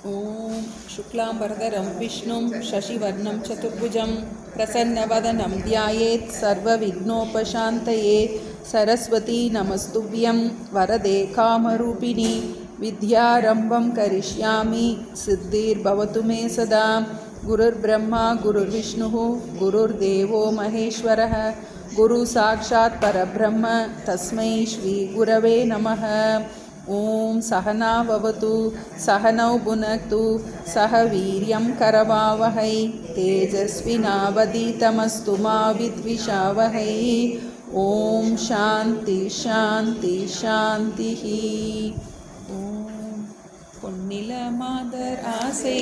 ॐ शुक्लाम्बरधरं विष्णुं शशिवर्णं चतुर्भुजं प्रसन्नवदनं ध्यायेत् सर्वविघ्नोपशान्तये। सरस्वती नमस्तुभ्यं वरदे कामरूपिणी। विद्यारम्भं करिष्यामि सिद्धिर्भवतु मे सदा। गुरुर्ब्रह्मा गुरुर्विष्णुः गुरुर्देवो महेश्वरः। गुरुसाक्षात् परब्रह्म तस्मै श्रीगुरवे नमः। ॐ सहना भवतु सहनौ भुनक्तु सह वीर्यं करवावहै तेजस्विनावधीतमस्तु मा विद्विषावहै। ॐ शान्ति शान्ति शान्तिः। பொன்னில மாதர் ஆசை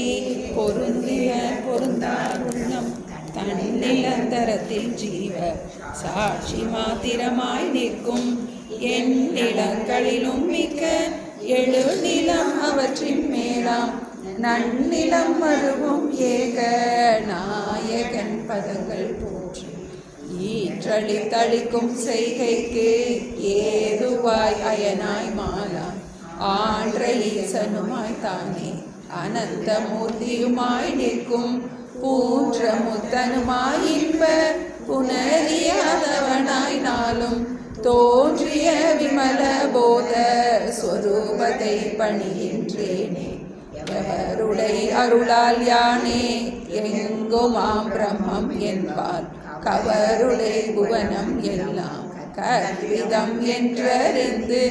பொருந்திய பொருந்தாருணம் தன்னிலந்தரத்தில் ஜீவ சாட்சி மாத்திரமாய் நிற்கும் என் நிலங்களிலும் மிக்க எழுநிலம் அவற்றின் மேலாம் நன்னிலம் மருவும் ஏக நாயகன் பதங்கள் போற்றி ஈற்றளி தளிக்கும் செய்கைக்கு ஏதுவாய் அயனாய் மாலாம் ஆன்ற ஈசனுமாய் தானே அனந்த மூர்த்தியுமாய் நிற்கும் பூன்ற முத்தனுமாய் இன்ப புனரியாதவனாய் நாளும் தோன்றிய விமல போத ஸ்வரூபத்தை பணிகின்றேனே. எவருடை அருளால் யானே எங்குமாம் பிரம்மம் என்பார் கவருடை புவனம் எல்லாம் கற்விதம் என்றறிந்து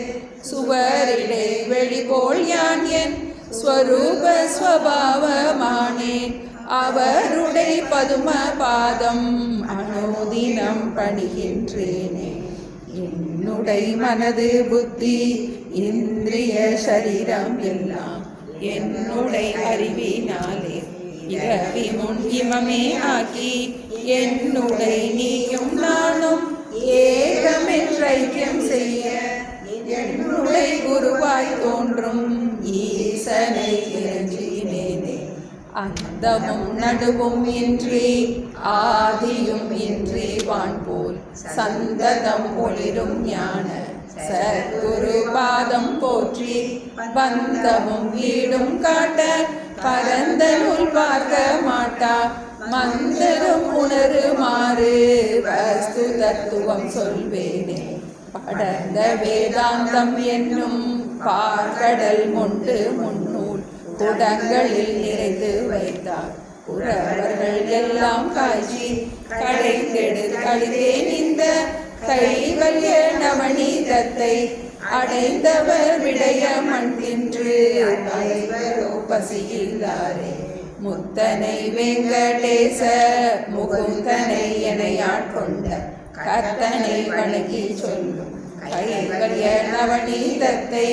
சுவரிடை வெளிபோல் யான் என் ஸ்வரூப ஸ்வபாவமானேன். அவருடை பதும பாதம் அனுதினம் பணிகின்றேனே. என்னுடை மனது புத்தி இந்திரிய சரீரம் எல்லாம் என்னுடை அறிவினாலே இரவி முன் இமமே ஆக்கி என்னுடை நீயும் நானும் ஏகமென்றைக்கியம் செய்ய என்னுடை குருவாய் தோன்றும் ஈசனை இறைஞ்சினேனே. அந்தமும் நடுவும் இன்றி ஆதியும் இன்றி வான்போல் சந்ததம் ஒளிரும் ஞான சத்குரு பாதம் போற்றி பந்தமும் வீடும் காட்ட பரந்த நூல் பார்க்க மாட்டா மந்தரும் உணருமாறு வஸ்து தத்துவம் சொல்வேனே. படர்ந்த வேதாந்தம் என்னும் பார்க்கடல் மொண்டு முன்னூல் குடங்களில் நிறைந்து வைத்தார். புறவர்கள் எல்லாம் காய்ச்சி கடைந்தெடு கழித்தேன் இந்த கைவல்ய நவநீதத்தை அடைந்தவர் விடைய மண் தின்று அனைவரோ பசியில்லாரே. முத்தனை வெங்கடேச முகுந்தனை எனையாட்கொண்ட கர்த்தனை வணங்கி சொல்லும் கைவல்ய நவநீதத்தை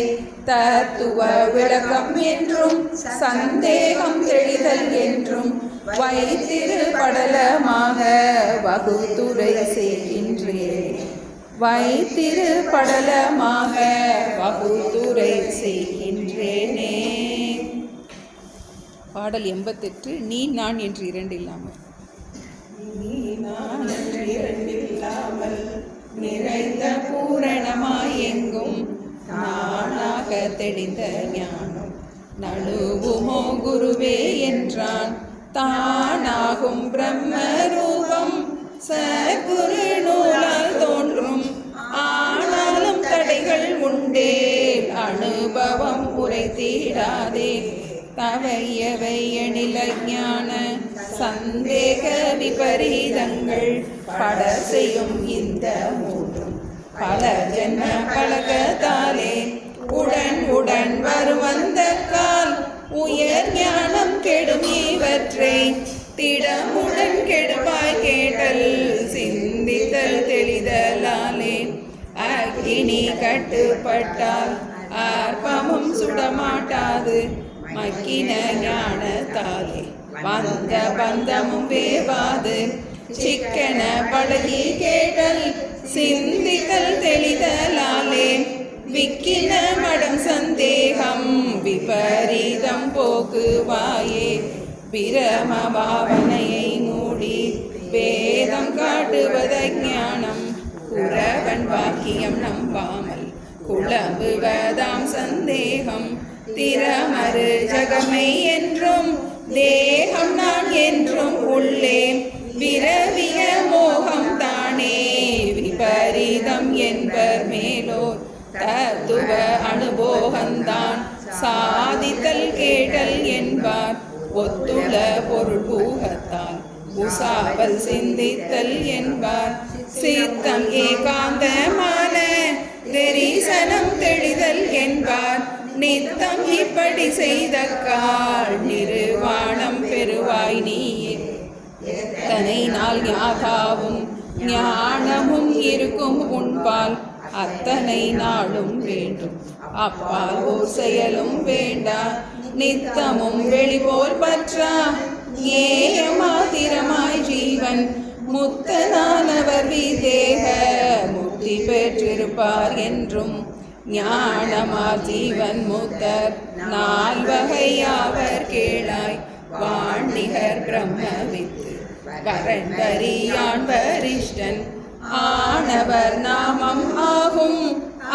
தத்துவ விளக்கம் என்றும் சந்தேகம் தெளிதல் என்றும் வைத்திரு படலமாக வகுத்துரை செய்கின்றேன். வைத்திரு படலமாக வகுத்துரை செய்கின்றேனே. பாடல் 88. நீ நான் என்று இரண்டு இல்லாமல். நீ நான் என்று இரண்டு இல்லாமல் நிறைந்த பூரணமாய் எங்கும் நானாக தெளிந்த ஞானம் நழுவுமோ குருவே என்றான். தானாகும் பிரம்ம ரூபம் சத்குரு நூலால் தோன்றும் ஆனாலும் தடைகள் உண்டே அனுபவம் உரைத்திடாதே. தவையவை எனில ஞான சந்தேக விபரீதங்கள் பட செய்யும் இந்த மூன்றும் பல ஜென்ம பழகத்தாலே உடன் உடன் வருவந்த கால் உயர் ஞானம் கெடும் இவற்றை திடமுடன் கெடுவாய் கேட்டல் சிந்தித்தல் தெளிதலாலே. அக்கினி கட்டுப்பட்டால் ஆர்ப்பமும் சுடமாட்டாது மக்கின ஞானத்தாலே வந்த பந்தமும் வேவாது. சிக்கன பழகி கேட்டல் சிந்தித்தல் தெளிதலாலே விக்கின மடம் சந்தேகம் விபரீதம் போக்குவாயே. பிரம பாவனையை மூடி வேதம் காட்டுவத ஞானம் குரவன் வாக்கியம் நம்பாமல் குழம்புவதாம் சந்தேகம் திறமறு ஜகமை என்றும் தேகம் நான் என்றும் உள்ளே விரவிய மோகம் தானே விபரீதம் என்பர் மேலோர் தத்துவ அனுபோகந்தான் சாதித்தல் கேட்டல் என்பார் ஒத்துள்ள பொருள் பூகத்தால் உசாவல் சிந்தித்தல் என்பார் சித்தம் ஏகாந்தமான தரிசனம் தெளிதல் என்பார் நித்தம் இப்படி செய்த கால் நிர்வாணம் பெறுவாய் நீயே எத்தனை நாள் ஞாகாவும் ஞானமும் இருக்கும் உன்பால் அத்தனை நாளும் வேண்டும் அப்பால் ஓர் செயலும் வேண்டா நித்தமும் வெளிபோல் பற்றா ஏமாத்திரமாய் ஜீவன் முத்தனானவர் விதேக முக்தி பெற்றிருப்பார் என்றும் ஞானமா ஜீவன் முத்தர் நால்வகையாவர் கேளாய் வாணிகர் பிரம்மவித்து வரன்பரியான் வரிஷ்டன் ஆனவர் நாமம் ஆகும்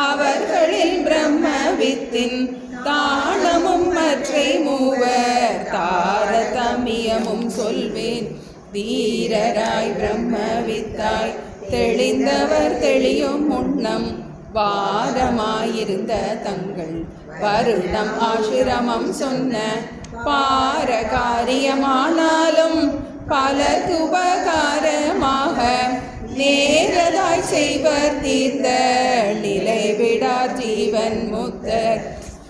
அவர்களில் பிரம்மவித்தின் தானமும் மற்றை மூவர் தாரதமியமும் சொல்வேன் வீரராய் பிரம்மவித்தாய் தெளிந்தவர் தெளியும் முன்னம் வாரமாயிருந்த தங்கள் வருடம் ஆசிரமம் சொன்ன பாரகாரியமானாலும் பலருக்கு உபகாரமாக நேரதாய் செய்வர் தீர்ந்த நிலை விடார் ஜீவன் முத்தர்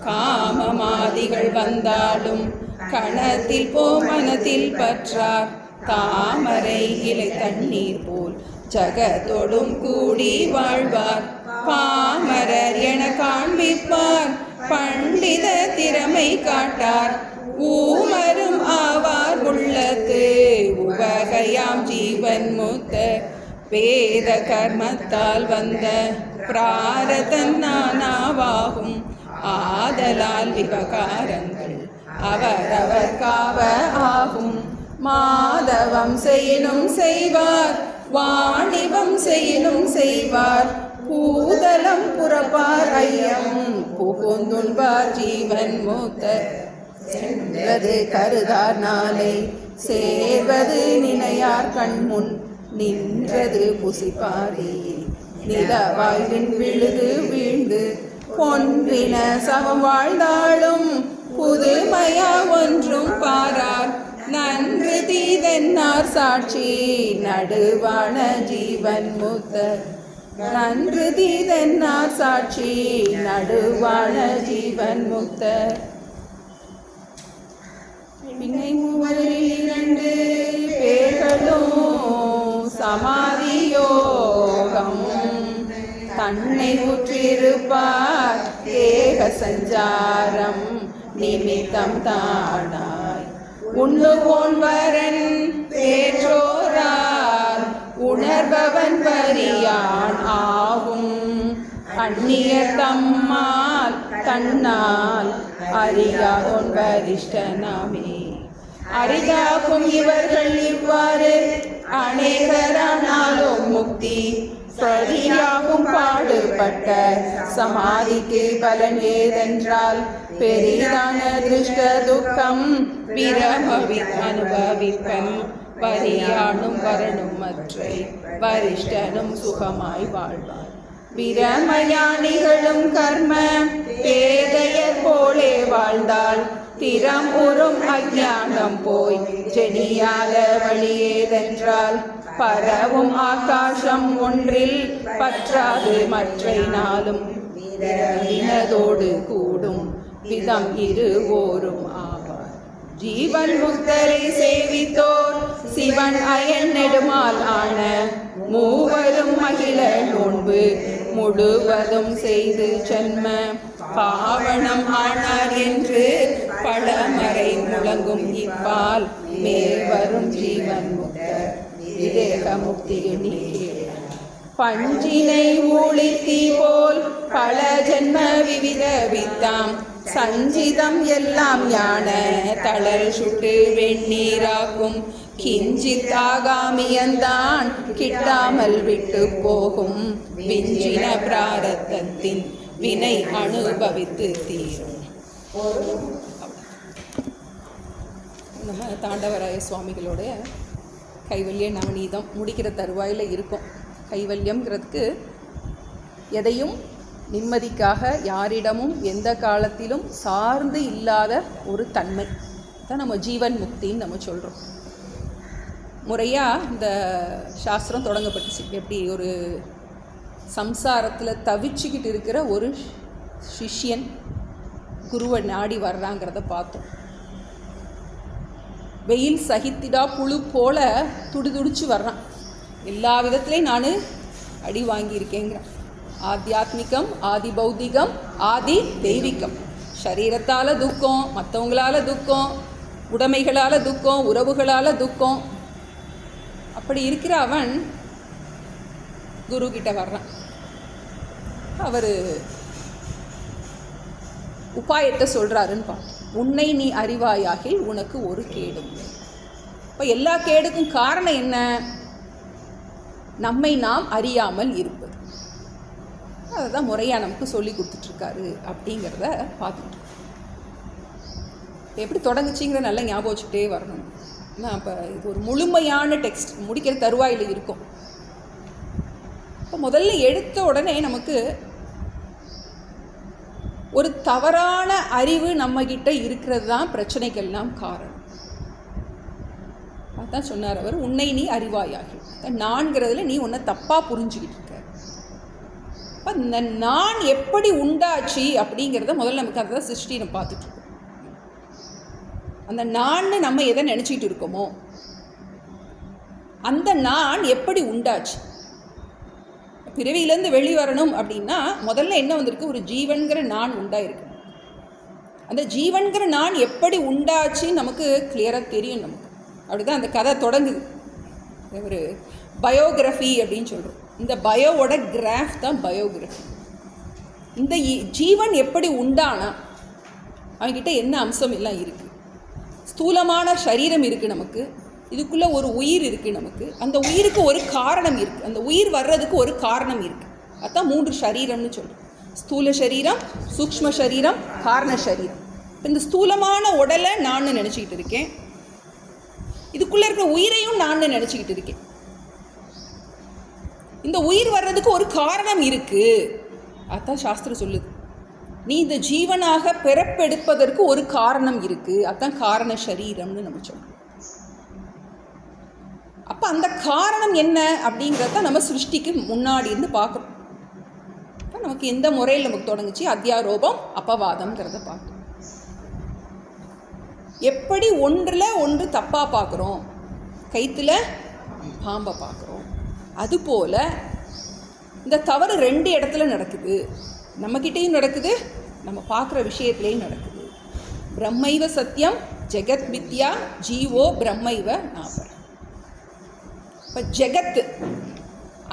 காமமாதிகள் வந்தாலும் கணத்தில் மனத்தில் பற்றார் தாமரை இலை தண்ணீர் போல் ஜகத்தோடும் கூடி வாழ்வார் பாமரர் என காண்பிப்பார் பண்டித திறமை காட்டார் ஊமரும் ஆவார் உள்ளத்து உவகையாம் ஜீவன் முத்தர் வேத கர்மத்தால் வந்த பிராரதன் நானாவாகும் ஆதலால் விவகாரங்கள் அவரவர் காவ ஆகும் மாதவம் செய்யணும் செய்வார் வாணிபம் செய்யணும் செய்வார் பூதலம் புறப்பார் ஐயம் புகுந்துண்பார் ஜீவன் மூத்தர் சென்றது கருதார் நாளை சேர்வது நினையார் கண்முன் நின்றது புசிப்பாரே நிலவாய்வின் விழுது வீழ்ந்து பொன்றின சமம் வாழ்ந்தாலும் புதுமையா ஒன்றும் பாரார் நன்று தீதென்னார் சாட்சி நடுவான ஜீவன் முத்தர் நன்று தீதென்னார் சாட்சி நடுவான ஜீவன் முத்தர் பின்னை மூவரில் 2 பேர்களும் சமாதியோகம் தன்னை உற்றிருப்பார் தேக சஞ்சாரம் நிமித்தம் தானாய் உண்ணுவோன் வரன் பேற்றோரார் உணர்பவன் வரியான் ஆகும் அந்நியர் தம்மால் தன்னால் அறியாதோன் வரிஷ்டனாமே அரிதாகும் இவர்கள் இவ்வாறு அநேகரானாலும் முக்தி சரியாகும் பாடுபட்ட சமாதிக்கு பலன் ஏதென்றால் பெரிதான திருஷ்ட துக்கம் பிரமவி அனுபவிப்பன் வரியானும் வரணும் மற்றை வரிஷ்டனும் சுகமாய் வாழ்வார் பிரமஞானிகளும் கர்ம பேதையர் போலே வாழ்ந்தால் திறம் உறும் அஞ்ஞானம் போய் ஜெனியால வழியேதென்றால் பரவும் ஆகாசம் ஒன்றில் பற்றாது மற்றை நாளும் வினதோடு கூடும் விதம் இருவோரும் ஆவார் ஜீவன் முக்தரை சேவித்தோர் சிவன் அயன் நெடுமால் ஆன மூவரும் மகிழ நோன்பு முழுவதும் செய்து ஜன்ம பாவனம் ஆனார் என்று பழமறை முழங்கும் இப்பால் மேல் வரும் ஜீவன் முக்தர் விதேக முக்தியினே பஞ்சினை ஊழித்தீ போல் பல ஜென்ம விவித வித்தாம் சஞ்சிதம் எல்லாம் ஞான தளர் சுட்டு வெண்ணீராக்கும் கிஞ்சித்தாகாமியந்தான் கிட்டாமல் விட்டு போகும் விஞ்சின பிராரத்தத்தின் வினை அனுபவித்து தீரும் நம்ம தாண்டவராய சுவாமிகளோடைய கைவல்ய நவநீதம் முடிக்கிற தருவாயில் இருக்கும். கைவல்யம்ங்கிறதுக்கு எதையும் நிம்மதிக்காக யாரிடமும் எந்த காலத்திலும் சார்ந்து இல்லாத ஒரு தன்மை தான் நம்ம ஜீவன் முக்தின்னு நம்ம சொல்கிறோம். முறையாக இந்த சாஸ்திரம் தொடங்கப்பட்டுச்சு. எப்படி ஒரு சம்சாரத்தில் தவிச்சுக்கிட்டு இருக்கிற ஒரு சிஷ்யன் குருவை நாடி வர்றாங்கிறத பார்த்தோம். வெயில் சகித்திடா புழு போல துடிதுடிச்சு வர்றான். எல்லா விதத்துலேயும் நான் அடி வாங்கியிருக்கேங்கிறான். ஆத்தியாத்மிகம், ஆதி பௌத்திகம், ஆதி தெய்வீகம். சரீரத்தால் துக்கம், மற்றவங்களால் துக்கம், உடைமைகளால் துக்கம், உறவுகளால் துக்கம். அப்படி இருக்கிற அவன் குரு கிட்ட வர்றான். அவர் உபாயத்தை சொல்கிறாருன்னு பார்த்தோம். உன்னை நீ அறிவாயாகில் உனக்கு ஒரு கேடும். இப்போ எல்லா கேடுக்கும் காரணம் என்ன? நம்மை நாம் அறியாமல் இருப்பது. அதுதான் முறையாக நமக்கு சொல்லி கொடுத்துட்ருக்காரு அப்படிங்கிறத பார்த்துட்டு எப்படி தொடங்குச்சிங்கிற நல்லா ஞாபகம் வச்சுக்கிட்டே வரணும். ஏன்னா இப்போ இது ஒரு முழுமையான டெக்ஸ்ட் முடிக்கிற தருவாயில் இருக்கும். இப்போ முதல்ல எடுத்த உடனே நமக்கு ஒரு தவறான அறிவு நம்மகிட்ட இருக்கிறது தான் பிரச்சனைக்கெல்லாம் காரணம். அதான் சொன்னார் அவர், உன்னை நீ அறிவாயாகி. நான்கிறதுல நீ உன்னை தப்பாக புரிஞ்சுக்கிட்டு இருக்க. இப்போ இந்த நான் எப்படி உண்டாச்சு அப்படிங்கிறத முதல்ல நமக்கு அதை தான் சிருஷ்டி நம்ம பார்த்துட்டு இருக்கோம். அந்த நான் நம்ம எதை நினச்சிக்கிட்டு இருக்கோமோ அந்த நான் எப்படி உண்டாச்சு. பிறவியிலேருந்து வெளிவரணும் அப்படின்னா முதல்ல என்ன வந்திருக்கு? ஒரு ஜீவன்கிற நான் உண்டாயிருக்கு. அந்த ஜீவன்கிற நான் எப்படி உண்டாச்சுன்னு நமக்கு கிளியராக தெரியும். நமக்கு அப்படி தான் அந்த கதை தொடங்குது. ஒரு பயோகிராஃபி அப்படின்னு சொல்கிறோம். இந்த பயோவோட கிராஃப் தான் பயோகிராஃபி. இந்த ஜீவன் எப்படி உண்டானா அவன்கிட்ட என்ன அம்சம் எல்லாம் இருக்குது? ஸ்தூலமான சரீரம் இருக்குது நமக்கு. இதுக்குள்ளே ஒரு உயிர் இருக்குது நமக்கு. அந்த உயிருக்கு ஒரு காரணம் இருக்குது. அந்த உயிர் வர்றதுக்கு ஒரு காரணம் இருக்குது. அதுதான் 3 சரீரம்னு சொல்கிறோம். ஸ்தூல சரீரம், சூக்ஷ்ம சரீரம், காரண சரீரம். இந்த ஸ்தூலமான உடலை நான் நினச்சிக்கிட்டு இருக்கேன். இதுக்குள்ளே இருக்கிற உயிரையும் நான் நினச்சிக்கிட்டு இருக்கேன். இந்த உயிர் வர்றதுக்கு ஒரு காரணம் இருக்குது. அதுதான் சாஸ்திரம் சொல்லுது. நீ இந்த ஜீவனாக பிறப்பெடுப்பதற்கு ஒரு காரணம் இருக்குது. அதுதான் காரண சரீரம்னு நம்ம சொல்கிறோம். அப்போ அந்த காரணம் என்ன அப்படிங்கிறத நம்ம சிருஷ்டிக்கு முன்னாடி இருந்து பார்க்குறோம். இப்போ நமக்கு எந்த முறையில் நமக்கு தொடங்குச்சு? அத்தியாரோபம், அப்பவாதம்ங்கிறத பார்த்தோம். எப்படி ஒன்றில் ஒன்று தப்பாக பார்க்குறோம், கைத்தில் பாம்பை பார்க்குறோம், அதுபோல் இந்த தவறு 2 இடத்துல நடக்குது. நம்மக்கிட்டேயும் நடக்குது, நம்ம பார்க்குற விஷயத்துலேயும் நடக்குது. பிரம்மைவ சத்தியம் ஜெகத் வித்யா ஜீவோ பிரம்மைவ நாபர். இப்போ ஜெகத்து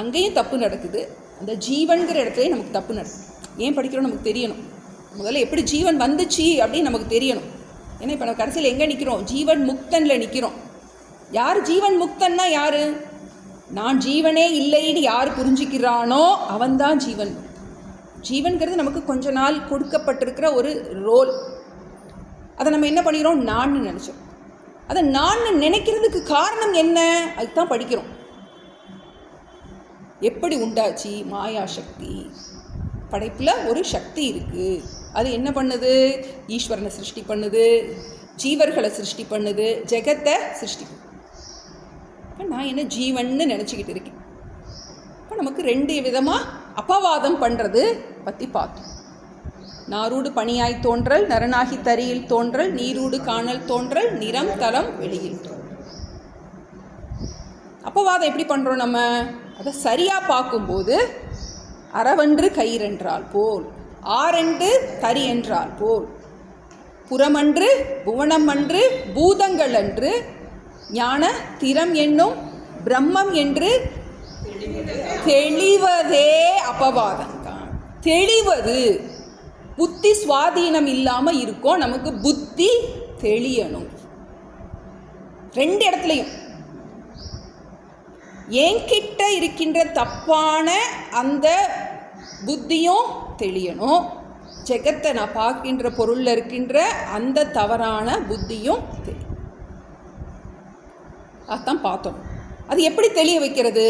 அங்கேயும் தப்பு நடக்குது, அந்த ஜீவன்கிற இடத்துலையும் நமக்கு தப்பு நடக்குது. ஏன் படிக்கிறோம் நமக்கு தெரியணும். முதல்ல எப்படி ஜீவன் வந்துச்சு அப்படின்னு நமக்கு தெரியணும். ஏன்னா இப்போ நம்ம கடைசியில் எங்கே நிற்கிறோம்? ஜீவன் முக்தனில் நிற்கிறோம். யார் ஜீவன் முக்தன்னா யார்? நான் ஜீவனே இல்லைன்னு யார் புரிஞ்சிக்கிறானோ அவன்தான் ஜீவன். ஜீவன்கிறது நமக்கு கொஞ்ச நாள் கொடுக்கப்பட்டிருக்கிற ஒரு ரோல். அதை நம்ம என்ன பண்ணிக்கிறோம்? நான் நினச்சோம். அதை நான் நினைக்கிறதுக்கு காரணம் என்ன? அதுதான் படிக்கிறோம். எப்படி உண்டாச்சு? மாயா சக்தி. படைப்பில் ஒரு சக்தி இருக்குது. அது என்ன பண்ணுது? ஈஸ்வரனை சிருஷ்டி பண்ணுது, ஜீவர்களை சிருஷ்டி பண்ணுது, ஜெகத்தை சிருஷ்டி பண்ணுது. இப்போ நான் என்ன ஜீவன்னு நினச்சிக்கிட்டு இருக்கேன். இப்போ நமக்கு 2 விதமாக அப்பவாதம் பண்ணுறது பற்றி பார்த்தோம். நாரூடு பணியாய் தோன்றல், நரனாகி தரியில் தோன்றல், நீரூடு காணல் தோன்றல், நிறம் தலம் வெளியில் தோன்றல். அப்பவாதம் எப்படி பண்ணுறோம் நம்ம? அதை சரியாக பார்க்கும்போது அறவன்று கயிறென்றால் போல், ஆரென்று தரி என்றால் போல், புறமன்று புவனம் அன்று பூதங்கள் அன்று ஞான திறம் என்னும் பிரம்மம் என்று தெளிவதே அப்பவாதம் தான். தெளிவது புத்தி சுவாதீனம் இல்லாமல் இருக்கும். நமக்கு புத்தி தெளியணும். 2 இடத்துலையும் என்கிட்ட இருக்கின்ற தப்பான அந்த புத்தியும் தெளியணும், ஜெகத்தை நான் பார்க்கின்ற பொருளில் இருக்கின்ற அந்த தவறான புத்தியும் தெரியும். அதான் பார்த்தோம். அது எப்படி தெளிய வைக்கிறது?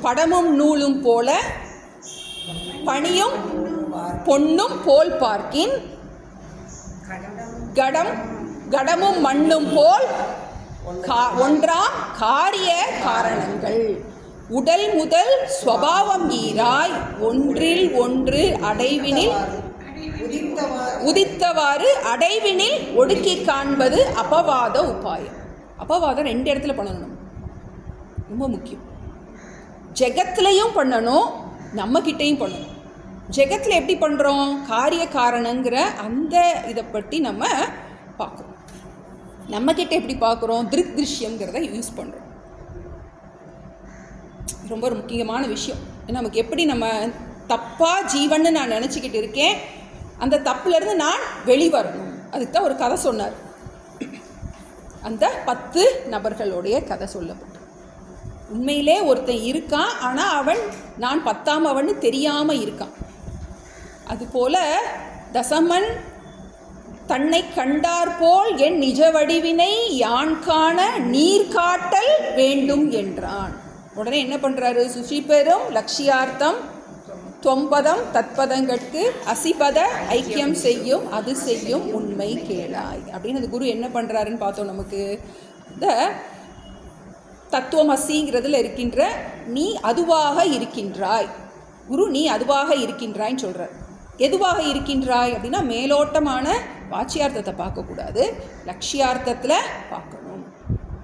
படமும் நூலும் போல பணியும் பொன்னும் போல் பார்க்கின் கடமும் மண்ணும் போல் ஒன்றாம் காரிய காரணங்கள் உடல் முதல் ஸ்வபாவம் ஈராய் ஒன்றில் ஒன்று அடைவினில் உதித்தவாறு அடைவினில் ஒடுக்கி காண்பது அபவாத உபாயம். அபவாதம் 2 இடத்துல பண்ணணும், ரொம்ப முக்கியம். ஜெகத்துலையும் பண்ணணும், நம்மக்கிட்டையும் பண்ணணும். ஜெகத்தில் எப்படி பண்ணுறோம்? காரிய காரணங்கிற அந்த இதை பற்றி நம்ம பார்க்குறோம். நம்மக்கிட்ட எப்படி பார்க்குறோம்? திருஷ்யங்கிறத யூஸ் பண்ணுறோம். ரொம்ப ஒரு முக்கியமான விஷயம். நமக்கு எப்படி நம்ம தப்பாக ஜீவன்னு நான் நினச்சிக்கிட்டு இருக்கேன், அந்த தப்புலேருந்து நான் வெளிவரணும். அதுக்கு தான் ஒரு கதை சொன்னார். அந்த 10 நபர்களுடைய கதை சொல்லப்பட்டு, உண்மையிலே ஒருத்தன் இருக்கான், ஆனால் அவன் நான் 10ஆம் அவன்னு தெரியாமல் இருக்கான். அதுபோல் தசமன் தன்னை கண்டார்போல் என் நிஜ வடிவினை யான் காண நீர் காட்டல் வேண்டும் என்றான். உடனே என்ன பண்ணுறாரு? சுஷிபெரும் லட்சியார்த்தம் தொம்பதம் தத்பதங்கட்கு அசிபத ஐக்கியம் செய்யும் அது செய்யும் உண்மை கேளாய் அப்படின்னு அந்த குரு என்ன பண்ணுறாருன்னு பார்த்தோம். நமக்கு இந்த தத்துவமசிங்கிறதுல இருக்கின்ற நீ அதுவாக இருக்கின்றாய். குரு நீ அதுவாக இருக்கின்றாய்ன்னு சொல்கிறார். எதுவாக இருக்கின்றாய் அப்படின்னா மேலோட்டமான வாச்சியார்த்தத்தை பார்க்கக்கூடாது, லட்சியார்த்தத்தில் பார்க்கணும்.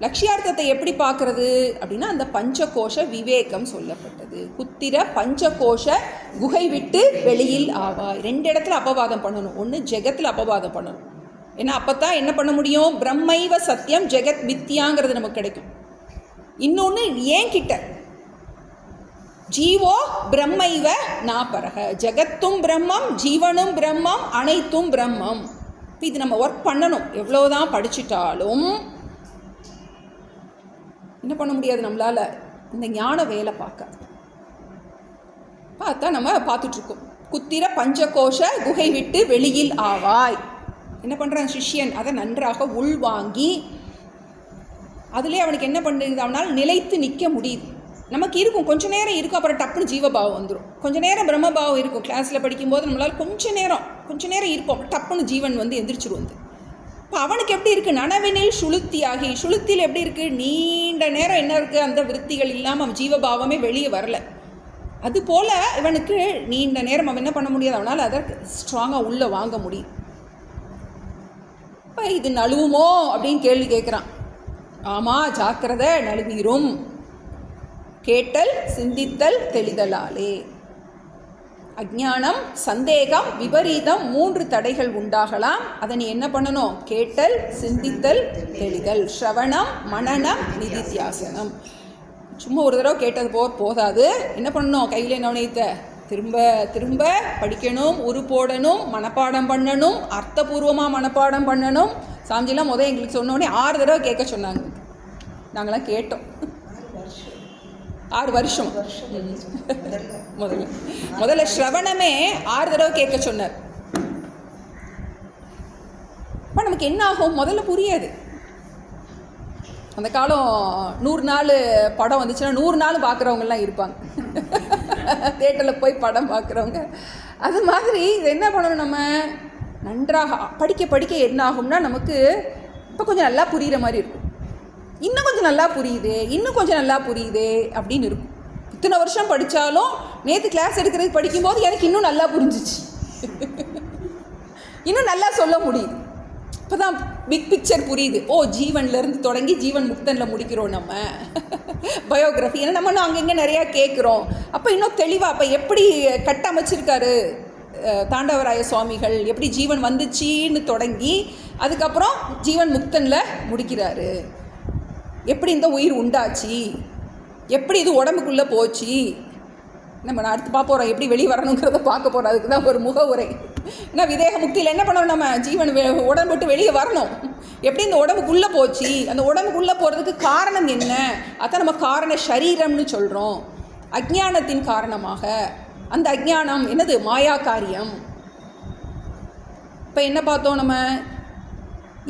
லட்சியார்த்தத்தை எப்படி பார்க்கறது அப்படின்னா அந்த பஞ்சகோஷ விவேகம் சொல்லப்பட்டது. குத்திர பஞ்சகோஷ குகை விட்டு வெளியில் ஆவாய். 2 இடத்துல அபவாதம் பண்ணணும். ஒன்று ஜெகத்தில் அபவாதம் பண்ணணும். ஏன்னா அப்போ தான் என்ன பண்ண முடியும்? பிரம்மைவ சத்தியம் ஜெகத் மித்தியாங்கிறது நமக்கு கிடைக்கும். இன்னொன்று ஏன் கிட்ட ஜீவோ பிரம்மைவ நாபரக, ஜெகத்தும் பிரம்மம் ஜீவனும் பிரம்மம் அனைத்தும் பிரம்மம். இப்போ இது நம்ம ஒர்க் பண்ணணும். எவ்வளோதான் படிச்சுட்டாலும் என்ன பண்ண முடியாது நம்மளால்? இந்த ஞான வேலை பார்த்தா நம்ம பார்த்துட்ருக்கோம். குத்திர பஞ்சகோஷ குகை விட்டு வெளியில் ஆவாய். என்ன பண்ணுறான் சிஷ்யன்? அதை நன்றாக உள்வாங்கி அதிலே அவனுக்கு என்ன பண்ணுறது? அவனால் நிலைத்து நிற்க முடியுது. நமக்கு இருக்கும், கொஞ்சம் நேரம் இருக்கும், அப்புறம் டப்புன்னு ஜீவபாவம் வந்துடும். கொஞ்சம் நேரம் பிரம்மபாவம் இருக்கும். கிளாஸில் படிக்கும்போது நம்மளால் கொஞ்சம் நேரம் இருப்போம், டப்புன்னு ஜீவன் வந்து எந்திரிச்சிடும். வந்து இப்போ அவனுக்கு எப்படி இருக்குது? நனவினில் சுளுத்தியாகி, சுளுத்தியில் எப்படி இருக்குது? நீண்ட நேரம் என்ன இருக்குது? அந்த விருத்திகள் இல்லாமல் அவன் ஜீவபாவமே வெளியே வரலை. அதுபோல் இவனுக்கு நீண்ட நேரம் அவன் என்ன பண்ண முடியாது, அவனால் அதை ஸ்ட்ராங்காக உள்ளே வாங்க முடியும். இப்போ இது நழுவுமோ அப்படின்னு கேள்வி கேட்குறான். ஆமாம், ஜாக்கிரதை, நழுவீரும். கேட்டல் சிந்தித்தல் தெளிதலாலே. அஜ்ஞானம் சந்தேகம் விபரீதம் 3 தடைகள் உண்டாகலாம். அதை நீ என்ன பண்ணணும்? கேட்டல் சிந்தித்தல் தெளிதல், ஸ்ரவணம் மனனம் நிதித்தியாசனம். சும்மா ஒரு தடவை கேட்டது போதாது. என்ன பண்ணணும்? கையில் நவனியத்தை திரும்ப திரும்ப படிக்கணும், உரு போடணும், மனப்பாடம் பண்ணணும், அர்த்தபூர்வமாக மனப்பாடம் பண்ணணும். சாமிஜிலாம் எங்களுக்கு சொன்னோடனே 6 தடவை கேட்க சொன்னாங்க. நாங்களாம் கேட்டோம். 6 வருஷம் முதல்ல ஸ்ரவணமே 6 தடவை கேட்க சொன்னார். இப்போ நமக்கு என்ன ஆகும்? முதல்ல புரியாது. அந்த காலம் 100 நாள் படம் வந்துச்சுன்னா 100 நாள் பார்க்குறவங்கலாம் இருப்பாங்க, தேட்டரில் போய் படம் பார்க்குறவங்க. அது மாதிரி இது என்ன பண்ணணும்? நம்ம நன்றாக படிக்க என்ன ஆகும்னா நமக்கு இப்போ கொஞ்சம் நல்லா புரிகிற மாதிரி இருக்கும். இன்னும் கொஞ்சம் நல்லா புரியுது அப்படின்னு இருக்கும். இத்தனை வருஷம் படித்தாலும் நேற்று கிளாஸ் எடுக்கிறது படிக்கும்போது எனக்கு இன்னும் நல்லா புரிஞ்சிச்சு, இன்னும் நல்லா சொல்ல முடியுது. இப்போ தான் பிக் பிக்சர் புரியுது. ஜீவன்லேருந்து தொடங்கி ஜீவன் முக்தனில் முடிக்கிறோம் நம்ம பயோகிராஃபி. ஏன்னா நம்ம அங்கங்கே நிறையா கேட்குறோம். அப்போ இன்னும் தெளிவாக அப்போ எப்படி கட்டமைச்சிருக்காரு தாண்டவராய சுவாமிகள், எப்படி ஜீவன் வந்துச்சின்னு தொடங்கி அதுக்கப்புறம் ஜீவன் முக்தனில் முடிக்கிறாரு. எப்படி இந்த உயிர் உண்டாச்சு, எப்படி இது உடம்புக்குள்ளே போச்சு, நம்ம அடுத்து பார்க்க போகிறோம். எப்படி வெளியே வரணுங்கிறத பார்க்க போகிறோம். அதுக்கு தான் ஒரு முகவுரை. ஏன்னா விதேக முக்தியில் என்ன பண்ணணும்? நம்ம ஜீவன் உடம்பு விட்டு வெளியே வரணும். எப்படி இந்த உடம்புக்குள்ளே போச்சு, அந்த உடம்புக்குள்ளே போகிறதுக்கு காரணம் என்ன? அதான் நம்ம காரண சரீரம்னு சொல்கிறோம். அஜ்ஞானத்தின் காரணமாக. அந்த அஜ்ஞானம் என்னது? மாயா காரியம். இப்போ என்ன பார்த்தோம் நம்ம,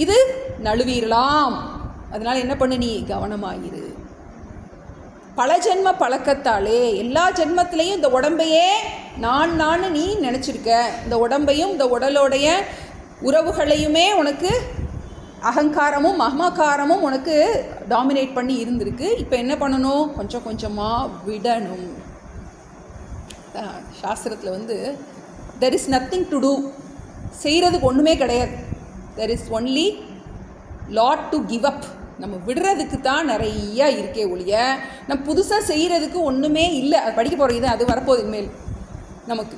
இது நழுவீரலாம், அதனால் என்ன பண்ணு, நீ கவனமாயிரு. பல ஜென்ம பழக்கத்தாலே எல்லா ஜென்மத்திலையும் இந்த உடம்பையே நான் நீ நினச்சிருக்க. இந்த உடம்பையும் இந்த உடலோடைய உறவுகளையுமே உனக்கு அகங்காரமும் மமகாரமும் உனக்கு டாமினேட் பண்ணி இருந்திருக்கு. இப்போ என்ன பண்ணணும், கொஞ்சம் கொஞ்சமாக விடணும். சாஸ்திரத்தில் வந்து there is nothing to do, செய்கிறதுக்கு ஒன்றுமே கிடையாது. There is only lot to give up. நம்ம விடுறதுக்கு தான் நிறையா இருக்கே ஒழிய நம்ம புதுசாக செய்கிறதுக்கு ஒன்றுமே இல்லை. அது படிக்க போகிற இது அது வரப்போகுது இனிமேல் நமக்கு.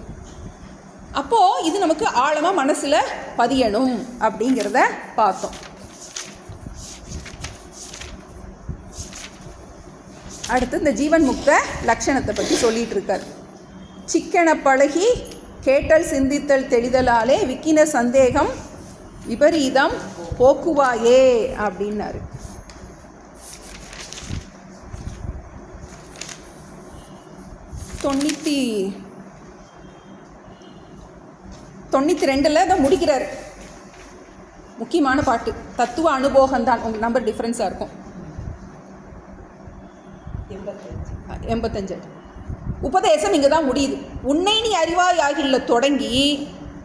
அப்போது இது நமக்கு ஆழமாக மனசில் பதியணும் அப்படிங்கிறத பார்த்தோம். அடுத்து இந்த ஜீவன் முக்த லட்சணத்தை பற்றி சொல்லிகிட்டு இருக்கார். சிக்கன பழகி கேட்டல் சிந்தித்தல் தெளிதலாலே விக்கின சந்தேகம் விபரீதம் போக்குவாயே அப்படின்னாரு. 92 தான் முடிக்கிறார். முக்கியமான பாட்டு தத்துவ அனுபோகம்தான். உங்கள் நம்பர் டிஃப்ரென்ஸாக இருக்கும். 85 உபதேசம் இங்கே தான் முடியுது. உன்னை நீ அறிவாய் ஆகில தொடங்கி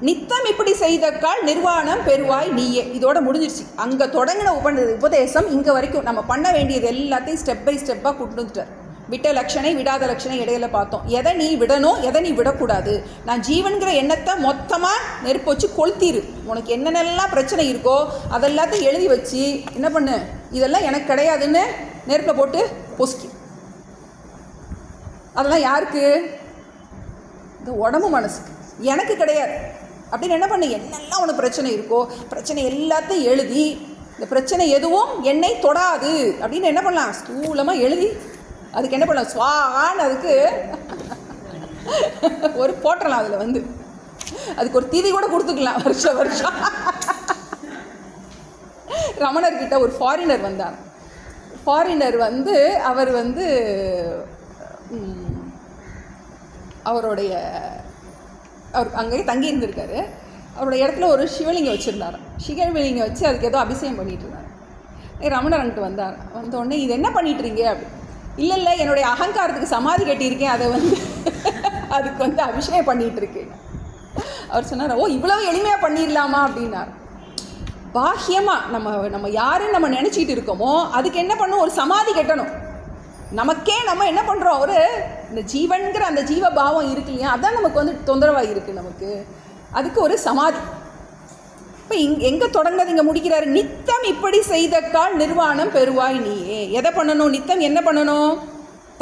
நித்தம் இப்படி செய்தக்கால் நிர்வாணம் பெறுவாய் நீயே. இதோட முடிஞ்சிருச்சு. அங்கே தொடங்கின உபதேசம் இங்கே வரைக்கும் நம்ம பண்ண வேண்டியது எல்லாத்தையும் ஸ்டெப் பை ஸ்டெப்பாக கொண்டு வந்துட்டார். விட்ட லட்சணை விடாத லட்சணை இடையில பார்த்தோம். எதை நீ விடணும், எதை நீ விடக்கூடாது. நான் ஜீவன்கிற எண்ணத்தை மொத்தமாக நெருப்பு வச்சு கொளுத்திரு. உனக்கு என்னென்னலாம் பிரச்சனை இருக்கோ அதெல்லாத்தையும் எழுதி வச்சு என்ன பண்ணு, இதெல்லாம் எனக்கு கிடையாதுன்னு நெருப்பில் போட்டு பொசுக்கி. அதெல்லாம் யாருக்கு? இந்த உடம்பு மனசுக்கு. எனக்கு கிடையாது அப்படின்னு என்ன பண்ணு, என்னெல்லாம் உனக்கு பிரச்சனை இருக்கோ பிரச்சனை எல்லாத்தையும் எழுதி, இந்த பிரச்சனை எதுவும் என்னை தொடாது அப்படின்னு என்ன பண்ணலாம், ஸ்தூலமாக எழுதி அதுக்கு என்ன பண்ணலாம், ஸ்வாகான்னு அதுக்கு ஒரு போட்டலாம். அதில் வந்து அதுக்கு ஒரு தீதி கூட கொடுத்துக்கலாம் வருஷம் வருஷம். ரமணர்கிட்ட ஒரு ஃபாரினர் வந்தார். ஃபாரினர் வந்து அவர் வந்து அவருடைய அவர் அங்கேயே தங்கி இருந்திருக்காரு. அவருடைய இடத்துல ஒரு சிவலிங்கம் வச்சுருந்தார். சிவலிங்கம் வச்சு அதுக்கு ஏதோ அபிஷேகம் பண்ணிகிட்டு இருந்தார். ரமணர் அங்கிட்டு வந்தார். வந்தோடனே இது என்ன பண்ணிட்டுருங்க அப்படி. இல்லை என்னுடைய அகங்காரத்துக்கு சமாதி கட்டியிருக்கேன், அதை வந்து அதுக்கு வந்து அபிஷேகம் பண்ணிகிட்ருக்கேன். அவர் சொன்னார், ஓ இவ்வளவு எளிமையாக பண்ணிடலாமா அப்படின்னார். பாக்கியமாக நம்ம யாருன்னு நம்ம நினச்சிக்கிட்டு இருக்கோமோ அதுக்கு என்ன பண்ணணும், ஒரு சமாதி கட்டணும். நமக்கே நம்ம என்ன பண்ணுறோம், ஒரு இந்த ஜீவன்கிற அந்த ஜீவபாவம் இருக்கு இல்லையா, அதான் நமக்கு வந்து தொந்தரவாக இருக்குது நமக்கு. அதுக்கு ஒரு சமாதி. இப்போ எங்கே தொடங்கினது இங்கே முடிக்கிறாரு. நித்தம் இப்படி செய்தக்கால் நிர்வாணம் பெறுவாய் நீயே. எதை பண்ணணும், நித்தம் என்ன பண்ணணும்,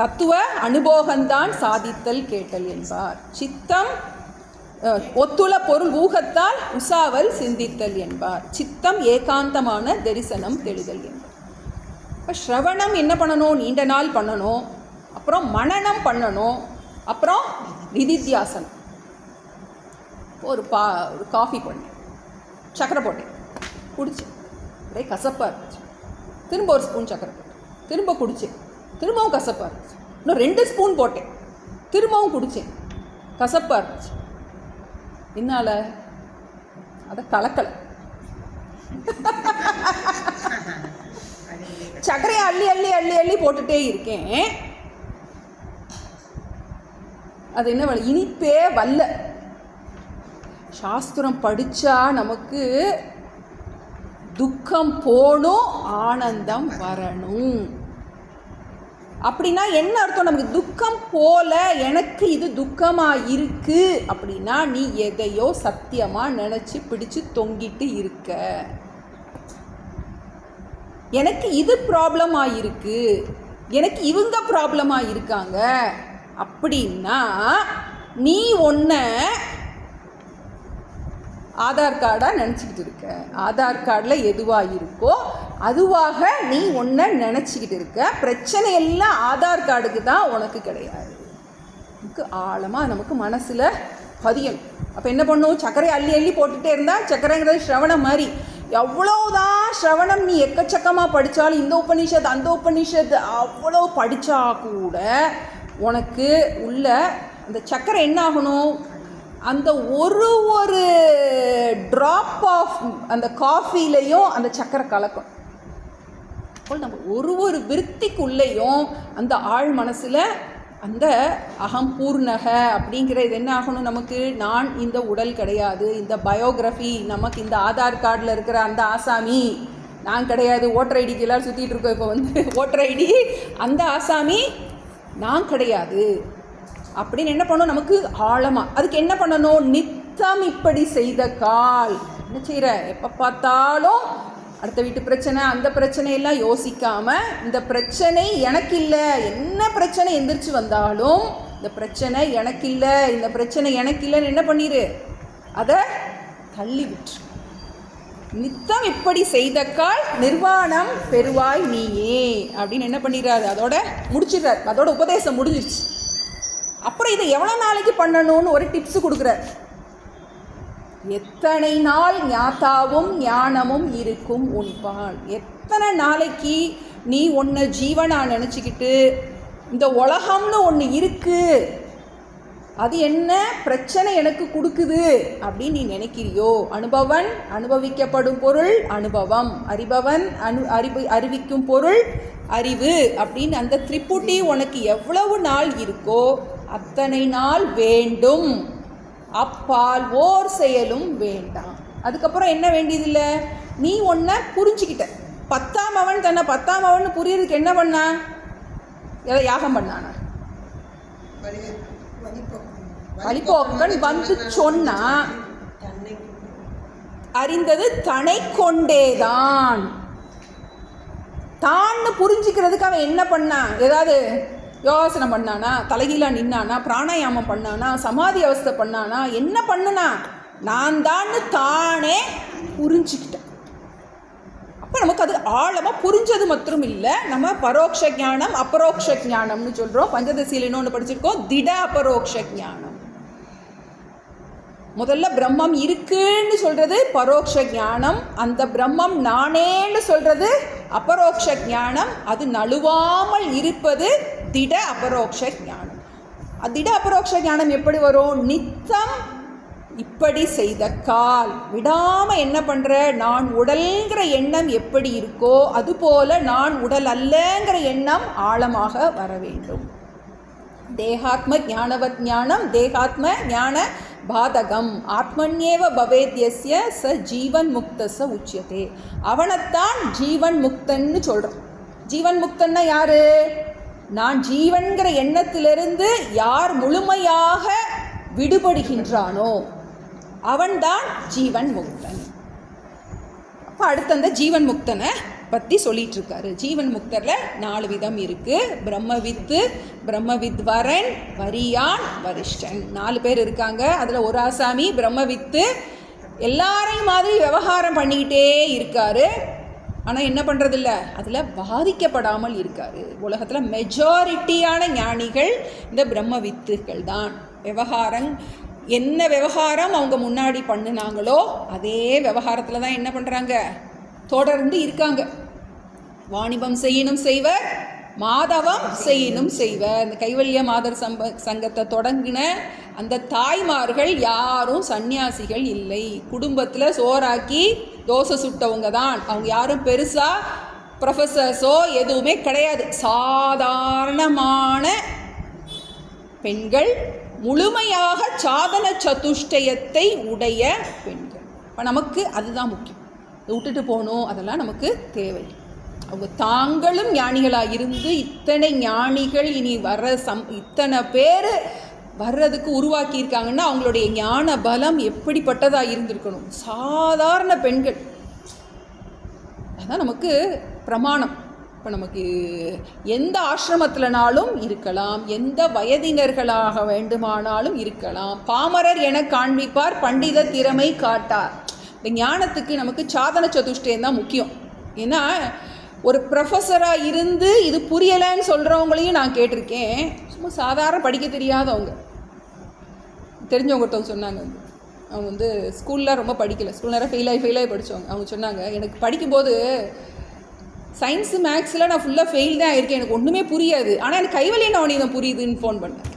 தத்துவ அனுபோகம்தான் சாதித்தல் கேட்டல் என்பார். சித்தம் ஒத்துள பொருள் ஊகத்தால் உசாவல் சிந்தித்தல் என்பார். சித்தம் ஏகாந்தமான தரிசனம் தெளிதல் என்பார். இப்போ ஸ்ரவணம் என்ன பண்ணணும், நீண்ட நாள் பண்ணணும். அப்புறம் மனனம் பண்ணணும். அப்புறம் நிதித்தியாசனம். ஒரு காஃபி பண்ணேன், சக்கரை போட்டேன், குடித்தேன், ஒரே கசப்பாக இருந்துச்சு. திரும்ப ஒரு ஸ்பூன் சக்கரை போட்டேன், திரும்ப குடித்தேன், திரும்பவும் கசப்பாக இருந்துச்சு. இன்னும் 2 ஸ்பூன் போட்டேன், திரும்பவும் குடித்தேன், கசப்பாக இருந்துச்சு. என்னால் அதை கலக்கலை. சக்கரையை அள்ளி அள்ளி அள்ளி அள்ளி போட்டுகிட்டே இருக்கேன். அது என்ன வல்ல, இனிப்பே வல்ல. சாஸ்திரம் படித்தா நமக்கு துக்கம் போகணும், ஆனந்தம் வரணும். அப்படின்னா என்ன அர்த்தம், நமக்கு துக்கம் போல எனக்கு இது துக்கமாக இருக்கு அப்படின்னா நீ எதையோ சத்தியமாக நினச்சி பிடிச்சு தொங்கிட்டு இருக்க. எனக்கு இது ப்ராப்ளமாக இருக்கு, எனக்கு இவங்க ப்ராப்ளமாக இருக்காங்க அப்படின்னா நீ ஒன்றை ஆதார் கார்டாக நினச்சிக்கிட்டு இருக்க. ஆதார் கார்டில் எதுவாக இருக்கோ அதுவாக நீ ஒன்றை நினச்சிக்கிட்டு இருக்க. பிரச்சனை எல்லாம் ஆதார் கார்டுக்கு தான், உனக்கு கிடையாது. நமக்கு ஆழமாக நமக்கு மனசில் பதியணும். அப்போ என்ன பண்ணும், சர்க்கரை அள்ளி அள்ளி போட்டுகிட்டே இருந்தால், சர்க்கரைங்கிறது ஸ்ரவணம் மாதிரி. எவ்வளோதான் ஸ்ரவணம் நீ எக்கச்சக்கமாக படித்தாலும், இந்த உபநிஷத் அந்த உபநிஷத் அவ்வளோ படித்தா கூட உனக்கு உள்ள அந்த சர்க்கரை என்ன ஆகணும், அந்த ஒரு ட்ராப் ஆஃப் அந்த காஃபிலையும் அந்த சக்கரை கலக்கும். அப்போ நம்ம ஒரு விருத்திக்குள்ளேயும் அந்த ஆழ் மனசில் அந்த அகம் பூர்ணக அப்படிங்கிற இது என்ன ஆகணும், நமக்கு நான் இந்த உடல் கிடையாது, இந்த பயோகிராஃபி நமக்கு இந்த ஆதார் கார்டில் இருக்கிற அந்த ஆசாமி நான் கிடையாது, ஓட்டர் ஐடிக்கு எல்லோரும் சுற்றிட்டு இருக்கோம். இப்போ வந்து ஓட்டர் ஐடி அந்த ஆசாமி நான் கிடையாது அப்படின்னு என்ன பண்ணணும், நமக்கு ஆழமாக அதுக்கு என்ன பண்ணணும், நித்தம் இப்படி செய்த கால் என்ன செய்கிற, எப்போ பார்த்தாலும் அடுத்த வீட்டு பிரச்சனை அந்த பிரச்சனையெல்லாம் யோசிக்காமல் இந்த பிரச்சனை எனக்கு இல்லை, என்ன பிரச்சனை எந்திரிச்சு வந்தாலும் இந்த பிரச்சனை எனக்கு இல்லை, இந்த பிரச்சனை எனக்கு இல்லைன்னு என்ன பண்ணிடு, அதை தள்ளி விட்டு நித்தம் இப்படி செய்த கால் நிர்வாணம் பெறுவாய் நீயே அப்படின்னு என்ன பண்ணிடுறாரு, அதோட முடிச்சிடுறாரு, அதோட உபதேசம் முடிஞ்சிருச்சு. அப்புறம் இதை எவ்வளோ நாளைக்கு பண்ணணும்னு ஒரு டிப்ஸ் கொடுக்குறார். எத்தனை நாள் ஞாத்தாவும் ஞானமும் இருக்கும் உன்பால், எத்தனை நாளைக்கு நீ ஒன்று ஜீவனா நினச்சிக்கிட்டு இந்த உலகம்னு ஒன்று இருக்குது, அது என்ன பிரச்சனை எனக்கு கொடுக்குது அப்படின்னு நீ நினைக்கிறியோ, அனுபவன் அனுபவிக்கப்படும் பொருள் அனுபவம், அறிபவன் அறிவிக்கும் பொருள் அறிவு அப்படின்னு அந்த திரிபுட்டி உனக்கு எவ்வளவு நாள் இருக்கோ அத்தனை நாள் வேண்டும், அப்பால் ஓர் செயலும் வேண்டாம். அதுக்கப்புறம் என்ன வேண்டியதில்லை, நீ ஒன்றை புரிஞ்சுக்கிட்ட. 10ஆம் அவன் தன்னை 10ஆம் அவன் புரியறதுக்கு என்ன பண்ணா, எதை யாகம் பண்ணானா, வழிபோக்கன் வந்து சொன்னா அறிந்தது தன்னை கொண்டேதான். தான் புரிஞ்சுக்கிறதுக்கு அவன் என்ன பண்ணான், ஏதாவது யோசனை பண்ணானா, தலைகீழா நின்னானா, பிராணாயாமம் பண்ணானா, சமாதி அவஸ்தை பண்ணானா, என்ன பண்ணுனா, நான் தான் தானே புரிஞ்சுக்கிட்டேன். அப்போ நமக்கு அது ஆழமாக புரிஞ்சது மட்டும் இல்லை, நம்ம பரோட்ச ஞானம் அபரோக்ஷ ஞானம்னு சொல்கிறோம். பஞ்சதசியில் இன்னொன்று படிச்சிருக்கோம், திட அபரோக்ஷ ஞானம். முதல்ல பிரம்மம் இருக்குன்னு சொல்கிறது பரோட்ச ஞானம், அந்த பிரம்மம் நானேன்னு சொல்கிறது அபரோக்ஷ ஞானம், அது நழுவாமல் இருப்பது திட அபரோக்ஷ ஞானம். திட அபரோக்ஷ ஞானம் எப்படி வரும், நித்தம் இப்படி செய்த கால் விடாமல் என்ன பண்ணுற, நான் உடல்ங்கிற எண்ணம் எப்படி இருக்கோ அதுபோல் நான் உடல் அல்லங்கிற எண்ணம் ஆழமாக வர வேண்டும். தேகாத்ம ஞானவத் ஞானம் தேகாத்ம ஞான பாதகம் ஆத்மன்யேவ பவேத்யஸ்ய ச ஜீவன் முக்த ச உச்சியதே. அவனைத்தான் ஜீவன் முக்தன்னு சொல்கிறோம். ஜீவன் முக்தன்னா யார், நான் ஜீவன்கிற எண்ணத்திலிருந்து யார் முழுமையாக விடுபடுகின்றானோ அவன்தான் ஜீவன் முக்தன். அப்போ அடுத்த அந்த ஜீவன் முக்தனை பற்றி சொல்லிட்டு இருக்காரு. ஜீவன் முக்தரில் 4 விதம் இருக்குது. பிரம்மவித்து, பிரம்மவித்வரன், வரியான், வரிஷ்டன், 4 பேர் இருக்காங்க. அதில் ஒரு ஆசாமி பிரம்மவித்து எல்லாரையும் மாதிரி விவகாரம் பண்ணிக்கிட்டே இருக்காரு. ஆனால் என்ன பண்ணுறதில்ல, அதில் பாதிக்கப்படாமல் இருக்கார். உலகத்தில் மெஜாரிட்டியான ஞானிகள் இந்த பிரம்மவித்துகள் தான். விவகாரம் என்ன விவகாரம் அவங்க முன்னாடி பண்ணினாங்களோ அதே விவகாரத்தில் தான் என்ன பண்ணுறாங்க, தொடர்ந்து இருக்காங்க. வாணிபம் செய்யணும் செய்வர், மாதவம் செய்யணும் செய்வர். இந்த கைவல்ய மாதர் சங்கத்தை தொடங்கின அந்த தாய்மார்கள் யாரும் சன்னியாசிகள் இல்லை. குடும்பத்தில் சோறாக்கி தோசை சுட்டவங்க தான். அவங்க யாரும் பெருசாக ப்ரொஃபஸர்ஸோ எதுவுமே கிடையாது. சாதாரணமான பெண்கள், முழுமையாக சாதன சதுஷ்டயத்தை உடைய பெண்கள். இப்போ நமக்கு அதுதான் முக்கியம். விட்டுட்டு போகணும் அதெல்லாம் நமக்கு தேவை. அவங்க தாங்களும் ஞானிகளாக இருந்து இத்தனை ஞானிகள் இனி வர்ற இத்தனை பேர் வர்றதுக்கு உருவாக்கியிருக்காங்கன்னா அவங்களுடைய ஞான பலம் எப்படிப்பட்டதாக இருந்திருக்கணும். சாதாரண பெண்கள், அதுதான் நமக்கு பிரமாணம். இப்போ நமக்கு எந்த ஆசிரமத்திலனாலும் இருக்கலாம், எந்த வயதினர்களாக வேண்டுமானாலும் இருக்கலாம். பாமரர் என காண்பிப்பார், பண்டித திறமை காட்டார். இந்த ஞானத்துக்கு நமக்கு சாதன சதுஷ்டயம் தான் முக்கியம். ஏன்னா ஒரு ப்ரொஃபஸராக இருந்து இது புரியலைன்னு சொல்கிறவங்களையும் நான் கேட்டிருக்கேன். சும்மா சாதாரண படிக்க தெரியாதவங்க, தெரிஞ்சவங்க ஒருத்தவங்க சொன்னாங்க, அவங்க வந்து ஸ்கூலில் ரொம்ப படிக்கலை, ஸ்கூல் நேரம் ஃபெயிலாகி படித்தவங்க. அவங்க சொன்னாங்க, எனக்கு படிக்கும்போது சயின்ஸு மேக்ஸில் நான் ஃபுல்லாக ஃபெயில் தான் இருக்கேன், எனக்கு ஒன்றுமே புரியாது, ஆனால் எனக்கு கைவல்ய நவநீதம் புரியுதுன்னு ஃபோன் பண்ணேன்.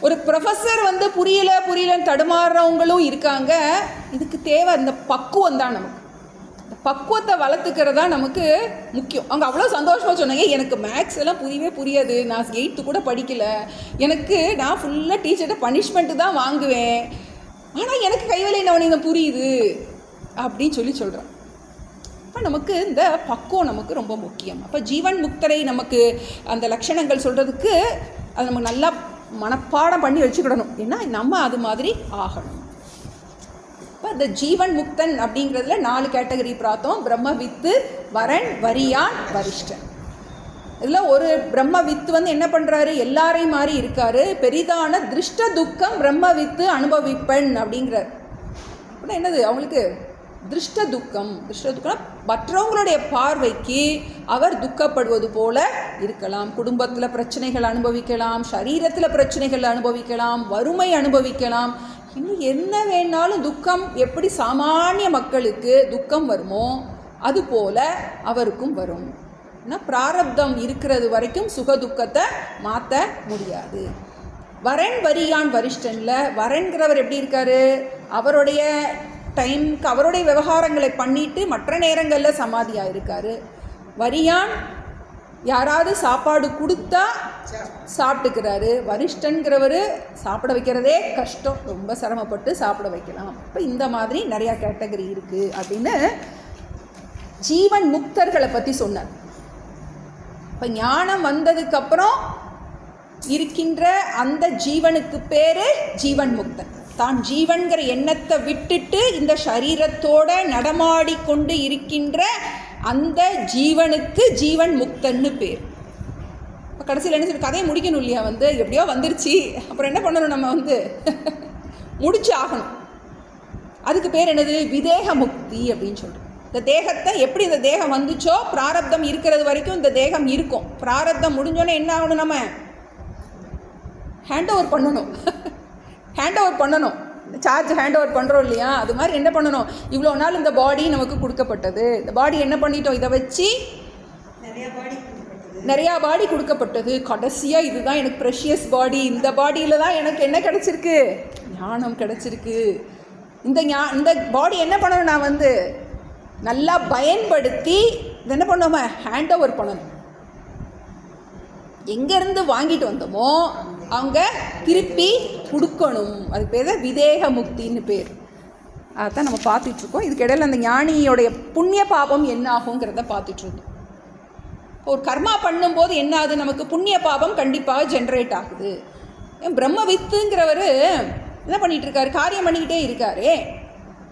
ஒரு ப்ரொஃபஸர் வந்து புரியலன்னு தடுமாறுறவங்களும் இருக்காங்க. இதுக்கு தேவை அந்த பக்குவம் தான். நமக்கு பக்குவத்தை வளர்த்துக்கிறதா நமக்கு முக்கியம். அவங்க அவ்வளோ சந்தோஷமாக சொன்னாங்க, எனக்கு மேக்ஸ் எல்லாம் புரியாது, நான் 8th கூட படிக்கலை, நான் ஃபுல்லாக டீச்சர்கிட்ட பனிஷ்மெண்ட்டு தான் வாங்குவேன், ஆனால் எனக்கு கைவேலை நவநீதம் புரியுது அப்படின்னு சொல்கிறான். அப்போ நமக்கு இந்த பக்குவம் நமக்கு ரொம்ப முக்கியம். அப்போ ஜீவன் முக்தரை நமக்கு அந்த லட்சணங்கள் சொல்கிறதுக்கு அதை நம்ம நல்லா மனப்பாடம் பண்ணி வச்சுக்கிடணும். ஏன்னா நம்ம அது மாதிரி ஆகணும். இப்போ இந்த ஜீவன் முக்தன் அப்படிங்கிறதுல 4 கேட்டகரி பார்த்தோம். பிரம்ம வித்து, வரன், வரியான், வரிஷ்டன். இதில் ஒரு பிரம்ம வித்து வந்து என்ன பண்ணுறாரு, எல்லாரையும் மாதிரி இருக்கார். பெரிதான திருஷ்ட துக்கம் பிரம்ம வித்து அனுபவிப்பன் அப்படிங்கிறார். அப்படின்னா என்னது, அவங்களுக்கு திருஷ்ட துக்கம் மற்றவங்களுடைய பார்வைக்கு அவர் துக்கப்படுவது போல இருக்கலாம். குடும்பத்தில் பிரச்சனைகள் அனுபவிக்கலாம், சரீரத்தில் பிரச்சனைகள் அனுபவிக்கலாம், வறுமை அனுபவிக்கலாம், இன்னும் என்ன வேணாலும் துக்கம். எப்படி சாமானிய மக்களுக்கு துக்கம் வருமோ அதுபோல அவருக்கும் வரும். ஏன்னா பிராரப்தம் இருக்கிறது வரைக்கும் சுக துக்கத்தை மாற்ற முடியாது. வரன், வரியான், வரிஷ்டனில் வரன்கிறவர் எப்படி இருக்காரு, அவருடைய டைமுக்கு அவருடைய விவகாரங்களை பண்ணிட்டு மற்ற நேரங்களில் சமாதியாக இருக்கார். வரியான் யாராவது சாப்பாடு கொடுத்தா சாப்பிட்டுக்கிறாரு. வரிஷ்டன்கிறவர் சாப்பிட வைக்கிறதே கஷ்டம், ரொம்ப சிரமப்பட்டு சாப்பிட வைக்கலாம். இப்போ இந்த மாதிரி நிறையா கேட்டகரி இருக்குது அப்படின்னு ஜீவன் முக்தர்களை பற்றி சொன்னார். இப்போ ஞானம் வந்ததுக்கப்புறம் இருக்கின்ற அந்த ஜீவனுக்கு பேர் ஜீவன் முக்தன். தான் ஜீவன்கிற எண்ணத்தை விட்டுட்டு இந்த சரீரத்தோடு நடமாடிக்கொண்டு இருக்கின்ற அந்த ஜீவனுக்கு ஜீவன் முக்தன்னு பேர். இப்போ கடைசியில் என்ன சொல்லி கதையை முடிக்கணும் இல்லையா, எப்படியோ வந்துருச்சு, அப்புறம் என்ன பண்ணணும், நம்ம முடிச்சு ஆகணும். அதுக்கு பேர் என்னது, விதேக முக்தி அப்படின்னு சொல்கிறோம். இந்த தேகத்தை எப்படி இந்த தேகம் வந்துச்சோ பிராரப்தம் இருக்கிறது வரைக்கும் இந்த தேகம் இருக்கும். பிராரப்தம் முடிஞ்சோன்னே என்ன ஆகணும், நம்ம ஹேண்ட் ஓவர் பண்ணணும். சார்ஜ் ஹேண்ட் ஓவர் பண்ணுறோம் இல்லையா, அது மாதிரி என்ன பண்ணணும், இவ்வளோ நாள் இந்த பாடி நமக்கு கொடுக்கப்பட்டது, இந்த பாடி என்ன பண்ணிட்டோம், இதை வச்சு நிறையா பாடி கொடுக்கப்பட்டது, கடைசியாக இதுதான் எனக்கு ப்ரெஷியஸ் பாடி, இந்த பாடியில் தான் எனக்கு என்ன கிடச்சிருக்கு, ஞானம் கிடச்சிருக்கு. இந்த பாடி என்ன பண்ணணும், நான் நல்லா பயன்படுத்தி இது என்ன பண்ணுவோம், ஹேண்ட் ஓவர் பண்ணணும். எங்கேருந்து வாங்கிட்டு வந்தோமோ அவங்க திருப்பி கொடுக்கணும். அது பேர் தான் விதேக முக்தின்னு பேர். அதான் நம்ம பார்த்துட்ருக்கோம். இதுக்கு இடையில் அந்த ஞானியோடைய புண்ணிய பாபம் என்ன ஆகுங்கிறத பார்த்துட்ருக்கோம். ஒரு கர்மா பண்ணும்போது என்ன ஆகுது, நமக்கு புண்ணிய பாபம் கண்டிப்பாக ஜென்ரேட் ஆகுது. பிரம்ம வித்துங்கிறவர் என்ன பண்ணிகிட்ருக்காரு, காரியம் பண்ணிக்கிட்டே இருக்காரு.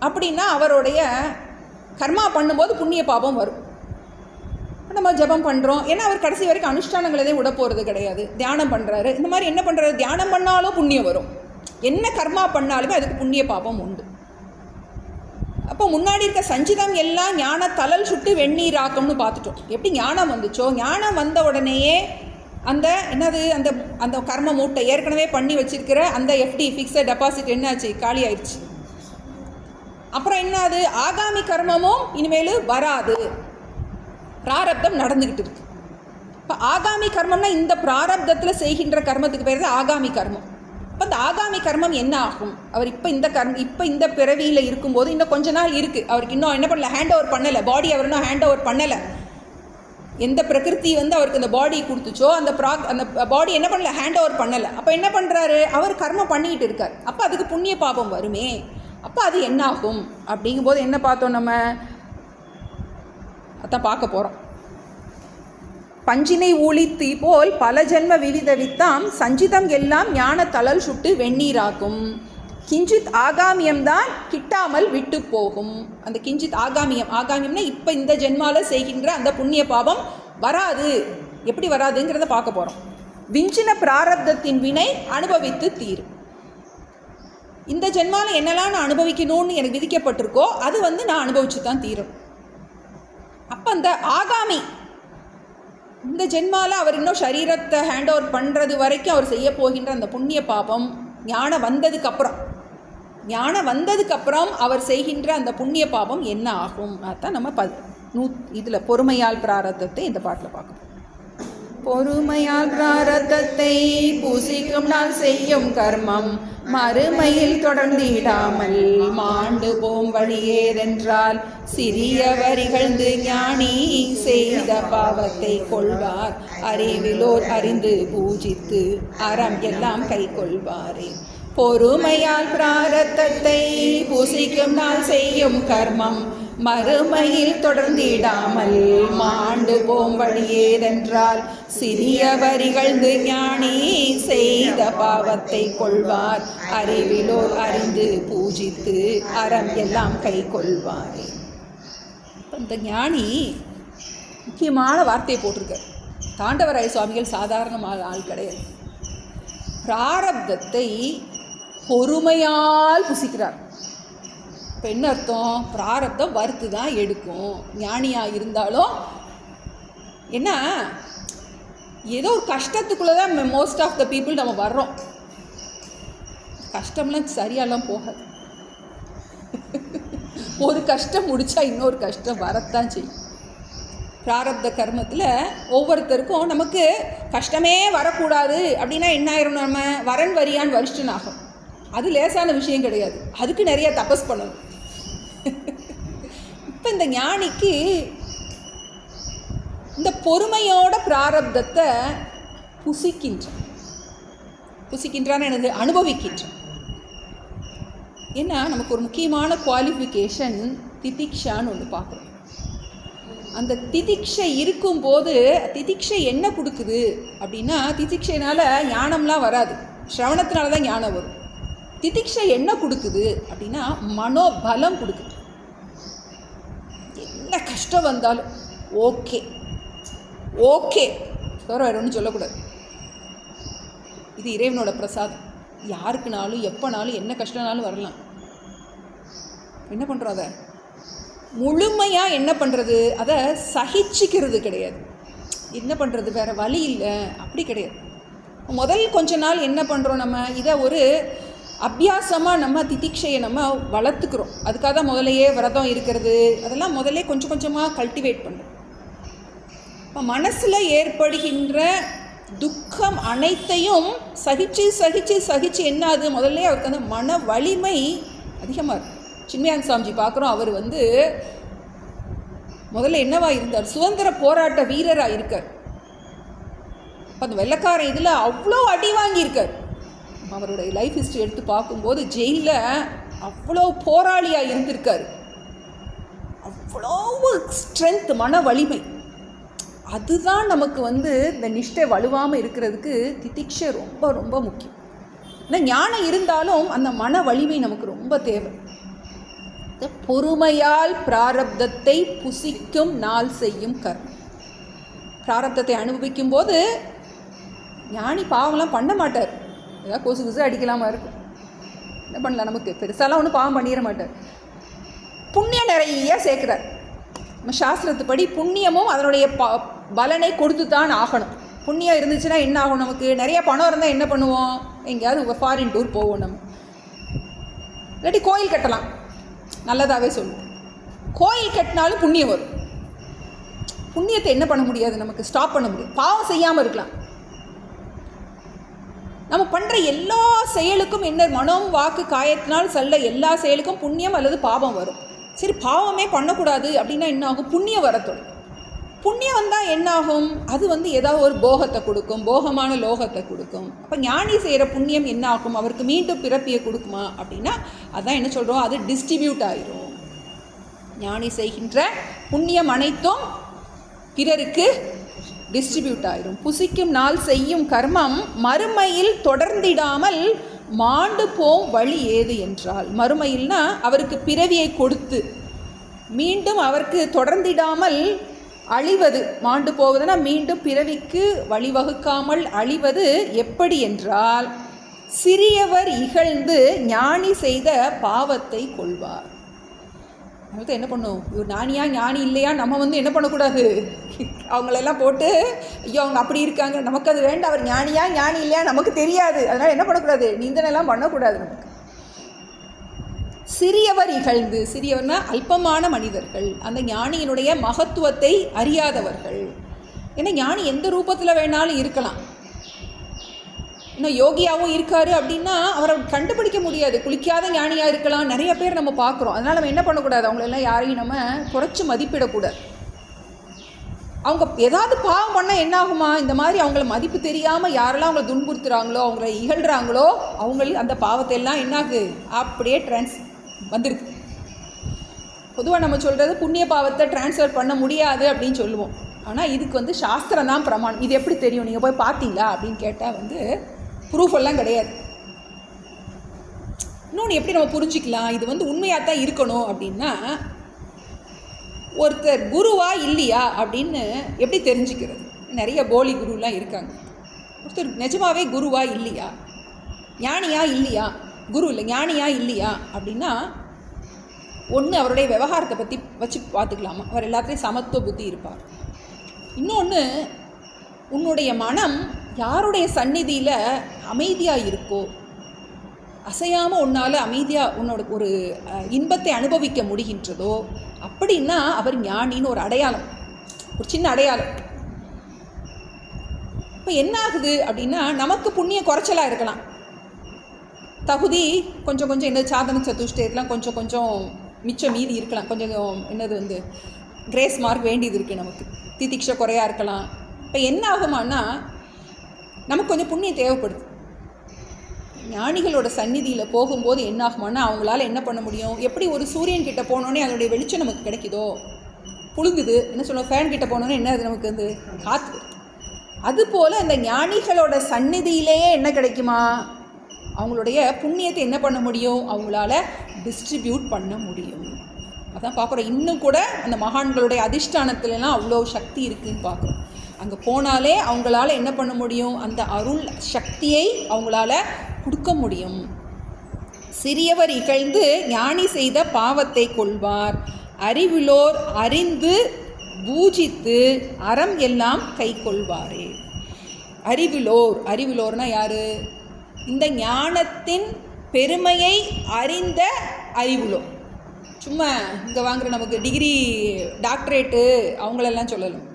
அப்படின்னா அவருடைய கர்மா பண்ணும்போது புண்ணிய பாபம் வரும். நம்ம ஜபம் பண்ணுறோம், ஏன்னா அவர் கடைசி வரைக்கும் அனுஷ்டானங்களே விட போகிறது கிடையாது. தியானம் பண்ணுறாரு, இந்த மாதிரி என்ன பண்ணுறாரு, தியானம் பண்ணாலும் புண்ணியம் வரும். என்ன கர்மா பண்ணாலுமே அதுக்கு புண்ணிய பாபம் உண்டு. அப்போ முன்னாடி இருக்க சஞ்சிதம் எல்லாம் ஞான தலல் சுட்டு வெந்நீர் ஆக்கம்னு பார்த்துட்டோம். எப்படி ஞானம் வந்துச்சோ, ஞானம் வந்த உடனேயே அந்த என்னது அந்த அந்த கர்ம மூட்டை ஏற்கனவே பண்ணி வச்சிருக்கிற அந்த எஃப்டி ஃபிக்ஸட் டெபாசிட் என்னாச்சு, காலி ஆயிடுச்சு. அப்புறம் என்னது, ஆகாமி கர்மமும் இனிமேல் வராது, பிராரப்தம் நடந்துக்கிட்டு இருக்கு. இப்போ ஆகாமி கர்மம்னா இந்த பிராரப்தத்தில் செய்கின்ற கர்மத்துக்கு பேர் தான் ஆகாமி கர்மம். இப்போ இந்த ஆகாமி கர்மம் என்ன ஆகும், அவர் இப்போ இந்த பிறவியில் இருக்கும்போது இன்னும் கொஞ்ச நாள் இருக்குது, அவருக்கு இன்னும் என்ன பண்ணல, ஹேண்ட் ஓவர் பண்ணலை, பாடி அவர் இன்னும் ஹேண்ட் ஓவர் பண்ணலை. எந்த பிரகிருதி அவருக்கு இந்த பாடி கொடுத்துச்சோ அந்த பாடி என்ன பண்ணல, ஹேண்ட் ஓவர் பண்ணலை. அப்போ என்ன பண்ணுறாரு, அவர் கர்மம் பண்ணிக்கிட்டு இருக்கார். அப்போ அதுக்கு புண்ணிய பாபம் வருமே, அப்போ அது என்ன ஆகும் அப்படிங்கும்போது என்ன பார்த்தோம், நம்ம அதான் பார்க்க போகிறோம். பஞ்சினை ஊழித்தீ போல் பல ஜென்ம விவித வித்தாம் சஞ்சிதம் எல்லாம் ஞான தளல் சுட்டு வெந்நீராக்கும். கிஞ்சித் ஆகாமியம்தான் கிட்டாமல் விட்டு போகும். அந்த கிஞ்சித் ஆகாமியம்னா இப்போ இந்த ஜென்மாவில் செய்கின்ற அந்த புண்ணிய பாவம் வராது. எப்படி வராதுங்கிறத பார்க்க போகிறோம். விஞ்சின பிராரப்தத்தின் வினை அனுபவித்து தீரும். இந்த ஜென்மாவில் என்னெல்லாம் நான் அனுபவிக்கணும்னு எனக்கு விதிக்கப்பட்டிருக்கோ அது நான் அனுபவிச்சு தான் தீரும். அப்போ அந்த ஆகாமி இந்த ஜென்மாவில் அவர் இன்னும் சரீரத்தை ஹேண்ட் ஓவர் பண்ணுறது வரைக்கும் அவர் செய்ய போகின்ற அந்த புண்ணிய பாபம் ஞானம் வந்ததுக்கப்புறம் அவர் செய்கின்ற அந்த புண்ணிய பாபம் என்ன ஆகும், அதுதான் நம்ம இதில் பொறுமையால் பிராரத்தத்தை இந்த பாட்டில் பார்க்கணும். பொறுமையால் பிராரத்தத்தை பூசிக்கும் நாள் செய்யும் கர்மம் மறுமையில் தொடர்ந்திடாமல் மாண்டு போம் வழியேதென்றால் சிறியவர் இகழ்ந்து ஞானி செய்த பாவத்தை கொள்வார் அறிவிலோர் அறிந்து பூஜித்து அறம் எல்லாம் கை கொள்வாரே. பொறுமையால் பிராரத்தத்தை பூசிக்கும் நாள் செய்யும் கர்மம் மறுமையில் தொடர்ந்திடாமல் மாண்டு போம் வழியேதென்றால் சிறியவர் இகழ்ந்து ஞானி செய்த பாவத்தை கொள்வார் அறிவிலோர் அறிந்து பூஜித்து அறம் எல்லாம் கை கொள்வாரே. இந்த ஞானி முக்கியமான வார்த்தையை போட்டிருக்கார். தாண்டவராய சுவாமிகள் சாதாரணமான ஆள் கிடையாது. பிராரப்தத்தை பொறுமையால் புசிக்கிறார். இப்போ என்ன அர்த்தம்? பிராரப்தம் வறுத்து தான் எடுக்கும். ஞானியாக இருந்தாலும் என்ன, ஏதோ ஒரு கஷ்டத்துக்குள்ளே தான் மோஸ்ட் ஆஃப் த பீப்புள் நம்ம வர்றோம். கஷ்டம்லாம் சரியாலாம் போகாது. ஒரு கஷ்டம் முடித்தா இன்னொரு கஷ்டம் வரத்தான் செய்யும். பிராரப்த கர்மத்தில் ஒவ்வொருத்தருக்கும் நமக்கு கஷ்டமே வரக்கூடாது அப்படின்னா என்ன ஆயிரும்? நம்ம வரன் வரியான் வரிஷ்டன் ஆகும். அது லேசான விஷயம் கிடையாது. அதுக்கு நிறைய தபஸ் பண்ணணும். இப்போ இந்த ஞானிக்கு இந்த பொறுமையோட பிராரப்தத்தை புசிக்கின்றான் எனது அனுபவிக்கின்றான். ஏன்னா நமக்கு ஒரு முக்கியமான குவாலிஃபிகேஷன் திதிக்ஷான்னு ஒன்று பார்க்குறோம். அந்த திதிக்ஷை இருக்கும்போது திதிக்ஷை என்ன கொடுக்குது அப்படின்னா, திதிக்ஷைனால் ஞானம்லாம் வராது, ஸ்ரவணத்தினால தான் ஞானம் வரும். திதிக்ஷை என்ன கொடுக்குது அப்படின்னா மனோபலம் கொடுக்குது. என்ன கஷ்டம் வந்தாலும் ஓகே வேறு ஒன்றும் சொல்லக்கூடாது. இது இறைவனோட பிரசாதம். யாருக்குனாலும் எப்போனாலும் என்ன கஷ்டம்னாலும் வரலாம். என்ன பண்ணுறோம்? அதை முழுமையாக என்ன பண்ணுறது? அதை சகிச்சிக்கிறது கிடையாது. என்ன பண்ணுறது, வேறு வழி இல்லை, அப்படி கிடையாது. முதல் கொஞ்ச நாள் என்ன பண்ணுறோம்? நம்ம இதை ஒரு அபியாசமாக நம்ம திதிக்ஷையை நம்ம வளர்த்துக்கிறோம். அதுக்காக தான் முதலையே விரதம் இருக்கிறது, அதெல்லாம் முதல்ல கொஞ்சம் கொஞ்சமாக கல்டிவேட் பண்ணுறோம். இப்போ மனசில் ஏற்படுகின்ற துக்கம் அனைத்தையும் சகிச்சு என்ன ஆகுது? முதல்ல அவருக்கு அந்த மன வலிமை அதிகமாக இருக்கும். சின்மயானந்த சாமிஜி பார்க்குறோம். அவர் முதல்ல என்னவா இருந்தார்? சுதந்திர போராட்ட வீரராக இருக்கார். இப்போ அந்த வெள்ளைக்காரன் இதில் அவ்வளோ அடி வாங்கியிருக்கார். அவருடைய லைஃப் ஹிஸ்ட்ரி எடுத்து பார்க்கும்போது ஜெயிலில் அவ்வளோ போராளியாக இருந்திருக்கார். அவ்வளோ ஸ்ட்ரென்த், மன வலிமை. அதுதான் நமக்கு இந்த நிஷ்டை வலுவாமல் இருக்கிறதுக்கு திதிக்ஷை ரொம்ப ரொம்ப முக்கியம். இந்த ஞானம் இருந்தாலும் அந்த மன வலிமை நமக்கு ரொம்ப தேவை. பொறுமையால் பிராரப்தத்தை புசிக்கும் நாள் செய்யும் கர்மம். பிராரப்தத்தை அனுபவிக்கும் போது ஞானி பாவம்லாம் பண்ண மாட்டார். ஏதாவது கொசு அடிக்கலாமா இருக்கும், என்ன பண்ணலாம், நமக்கு பெருசாலாம் ஒன்றும் பாவம் பண்ணிட மாட்டார். புண்ணியம் நிறைய சேர்க்குறார். நம்ம சாஸ்திரத்துப்படி புண்ணியமும் அதனுடைய பலனை கொடுத்து தான் ஆகணும். புண்ணியம் இருந்துச்சுன்னா என்ன ஆகும்? நமக்கு நிறைய பணம் இருந்தால் என்ன பண்ணுவோம்? எங்கேயாவது ஃபாரின் டூர் போவோம். நம்ம இல்லாட்டி கோயில் கட்டலாம், நல்லதாகவே சொல்லுவோம். கோயில் கட்டினாலும் புண்ணியம் வரும். புண்ணியத்தை என்ன பண்ண முடியாது, நமக்கு ஸ்டாப் பண்ண முடியாது. பாவம் செய்யாமல் இருக்கலாம். நம்ம பண்ணுற எல்லா செயலுக்கும் என்ன, மனம் வாக்கு காயத்தினால் சொல்ல எல்லா செயலுக்கும் புண்ணியம் அல்லது பாவம் வரும். சரி, பாவமே பண்ணக்கூடாது அப்படின்னா என்ன ஆகும்? புண்ணியம் வரத்தொடும். புண்ணியம் வந்தால் என்ன ஆகும்? அது ஏதாவது ஒரு போகத்தை கொடுக்கும், போகமான லோகத்தை கொடுக்கும். அப்போ ஞானி செய்கிற புண்ணியம் என்ன ஆகும்? அவருக்கு மீண்டும் பிறப்பியை கொடுக்குமா அப்படின்னா அதான் என்ன சொல்கிறோம், அது டிஸ்ட்ரிபியூட் ஆயிரும். ஞானி செய்கின்ற புண்ணியம் அனைத்தும் பிறருக்கு டிஸ்ட்ரிபியூட் ஆயிரும். புசிக்கும் நாள் செய்யும் கர்மம் மறுமையில் தொடர்ந்திடாமல் மாண்டு போம் வழி ஏது என்றால், மறுமையில்னா அவருக்கு பிறவியை கொடுத்து மீண்டும் அவருக்கு தொடர்ந்திடாமல் அழிவது, மாண்டு போவதுனா மீண்டும் பிறவிக்கு வழிவகுக்காமல் அழிவது எப்படி என்றால், சிறியவர் இகழ்ந்து ஞானி செய்த பாவத்தை கொள்வார். அவங்கள்ட்ட என்ன பண்ணும்? இவர் ஞானியா ஞானி இல்லையா நம்ம என்ன பண்ணக்கூடாது, அவங்களெல்லாம் போட்டு ஐயோ அவங்க அப்படி இருக்காங்க, நமக்கு அது வேண்டாம், அவர் ஞானியா ஞானி இல்லையா நமக்கு தெரியாது, அதனால் என்ன பண்ணக்கூடாது, நிந்தனைலாம் பண்ணக்கூடாது. நமக்கு சிறியவர் இகழ்ந்து, சிறியவர்னா அல்பமான மனிதர்கள், அந்த ஞானியினுடைய மகத்துவத்தை அறியாதவர்கள். ஏன்னா ஞானி எந்த ரூபத்தில் வேணாலும் இருக்கலாம். இன்னும் யோகியாகவும் இருக்காரு அப்படின்னா அவரை கண்டுபிடிக்க முடியாது. குளிக்காத ஞானியாக இருக்கலாம், நிறைய பேர் நம்ம பார்க்குறோம். அதனால் நம்ம என்ன பண்ணக்கூடாது, அவங்களெல்லாம் யாரையும் நம்ம குறைச்சி மதிப்பிடக்கூடாது. அவங்க ஏதாவது பாவம் பண்ணால் என்ன ஆகுமா, இந்த மாதிரி அவங்கள மதிப்பு தெரியாமல் யாரெல்லாம் அவங்கள துன்புறுத்துகிறாங்களோ, அவங்கள இகழ்கிறாங்களோ, அவங்களுக்கு அந்த பாவத்தை எல்லாம் என்னாகுது, அப்படியே வந்துடுது. பொதுவாக நம்ம சொல்கிறது புண்ணிய பாவத்தை டிரான்ஸ்ஃபர் பண்ண முடியாது அப்படின்னு சொல்லுவோம். ஆனால் இதுக்கு சாஸ்திரம் தான் பிரமாணம். இது எப்படி தெரியும், நீங்கள் போய் பார்த்தீங்களா அப்படின்னு கேட்டால் ப்ரூஃப் எல்லாம் கிடையாது. இன்னொன்று எப்படி நம்ம புரிஞ்சிக்கலாம், இது உண்மையாக தான் இருக்கணும் அப்படின்னா, ஒருத்தர் குருவா இல்லையா அப்படின்னு எப்படி தெரிஞ்சுக்கிறது? நிறைய போலி குருலாம் இருக்காங்க. ஒருத்தர் நிஜமாவே குருவா இல்லையா, ஞானியா இல்லையா, குரு இல்லை ஞானியா இல்லையா அப்படின்னா, ஒன்று அவருடைய விவகாரத்தை பற்றி வச்சு பார்த்துக்கலாமா, அவர் எல்லாத்துலேயும் சமத்துவ புத்தி இருப்பார். இன்னொன்று, உன்னுடைய மனம் யாருடைய சந்நிதியில் அமைதியாக இருக்கோ, அசையாமல் உன்னால் அமைதியாக உன்னோட ஒரு இன்பத்தை அனுபவிக்க முடிகின்றதோ, அப்படின்னா அவர் ஞானின்னு ஒரு அடையாளம், ஒரு சின்ன அடையாளம். இப்போ என்ன ஆகுது அப்படின்னா, நமக்கு புண்ணிய குறைச்சலாக இருக்கலாம், தகுதி கொஞ்சம் கொஞ்சம் என்னது சாதன சதுஷ்டயத்தெலாம் கொஞ்சம் கொஞ்சம் மிச்சம் மீதி இருக்கலாம், கொஞ்சம் என்னது கிரேஸ் மார்க் வேண்டியது இருக்குது, நமக்கு திதிக்ஷை குறையாக இருக்கலாம். இப்போ என்ன ஆகுமானா, நமக்கு கொஞ்சம் புண்ணியம் தேவைப்படுது. ஞானிகளோட சந்நிதியில் போகும்போது என்ன ஆகுமானா, அவங்களால என்ன பண்ண முடியும், எப்படி ஒரு சூரியன் கிட்டே போனோடனே அதனுடைய வெளிச்சம் நமக்கு கிடைக்குதோ, புழுங்குது, என்ன சொல்லுவோம், ஃபேன் கிட்டே போனோன்னே என்ன அது நமக்கு காற்று. அதுபோல் இந்த ஞானிகளோட சந்நிதியிலேயே என்ன கிடைக்குமா, அவங்களுடைய புண்ணியத்தை என்ன பண்ண முடியும், அவங்களால டிஸ்ட்ரிபியூட் பண்ண முடியும். அதான் பார்க்குறோம். இன்னும் கூட அந்த மகான்களுடைய அதிஷ்டானத்துலலாம் அவ்வளோ சக்தி இருக்குதுன்னு பார்க்குறோம். அங்கே போனாலே அவங்களால என்ன பண்ண முடியும், அந்த அருள் சக்தியை அவங்களால கொடுக்க முடியும். சிறியவர் இகழ்ந்து ஞானி செய்த பாவத்தை கொள்வார், அறிவிலோர் அறிந்து பூஜித்து அறம் எல்லாம் கை கொள்வாரே. அறிவிலோர்னா யாரு, இந்த ஞானத்தின் பெருமையை அறிந்த அறிவுலோர். சும்மா இங்கே வாங்குகிற நமக்கு டிகிரி டாக்டரேட்டு அவங்களெல்லாம் சொல்லலாம்.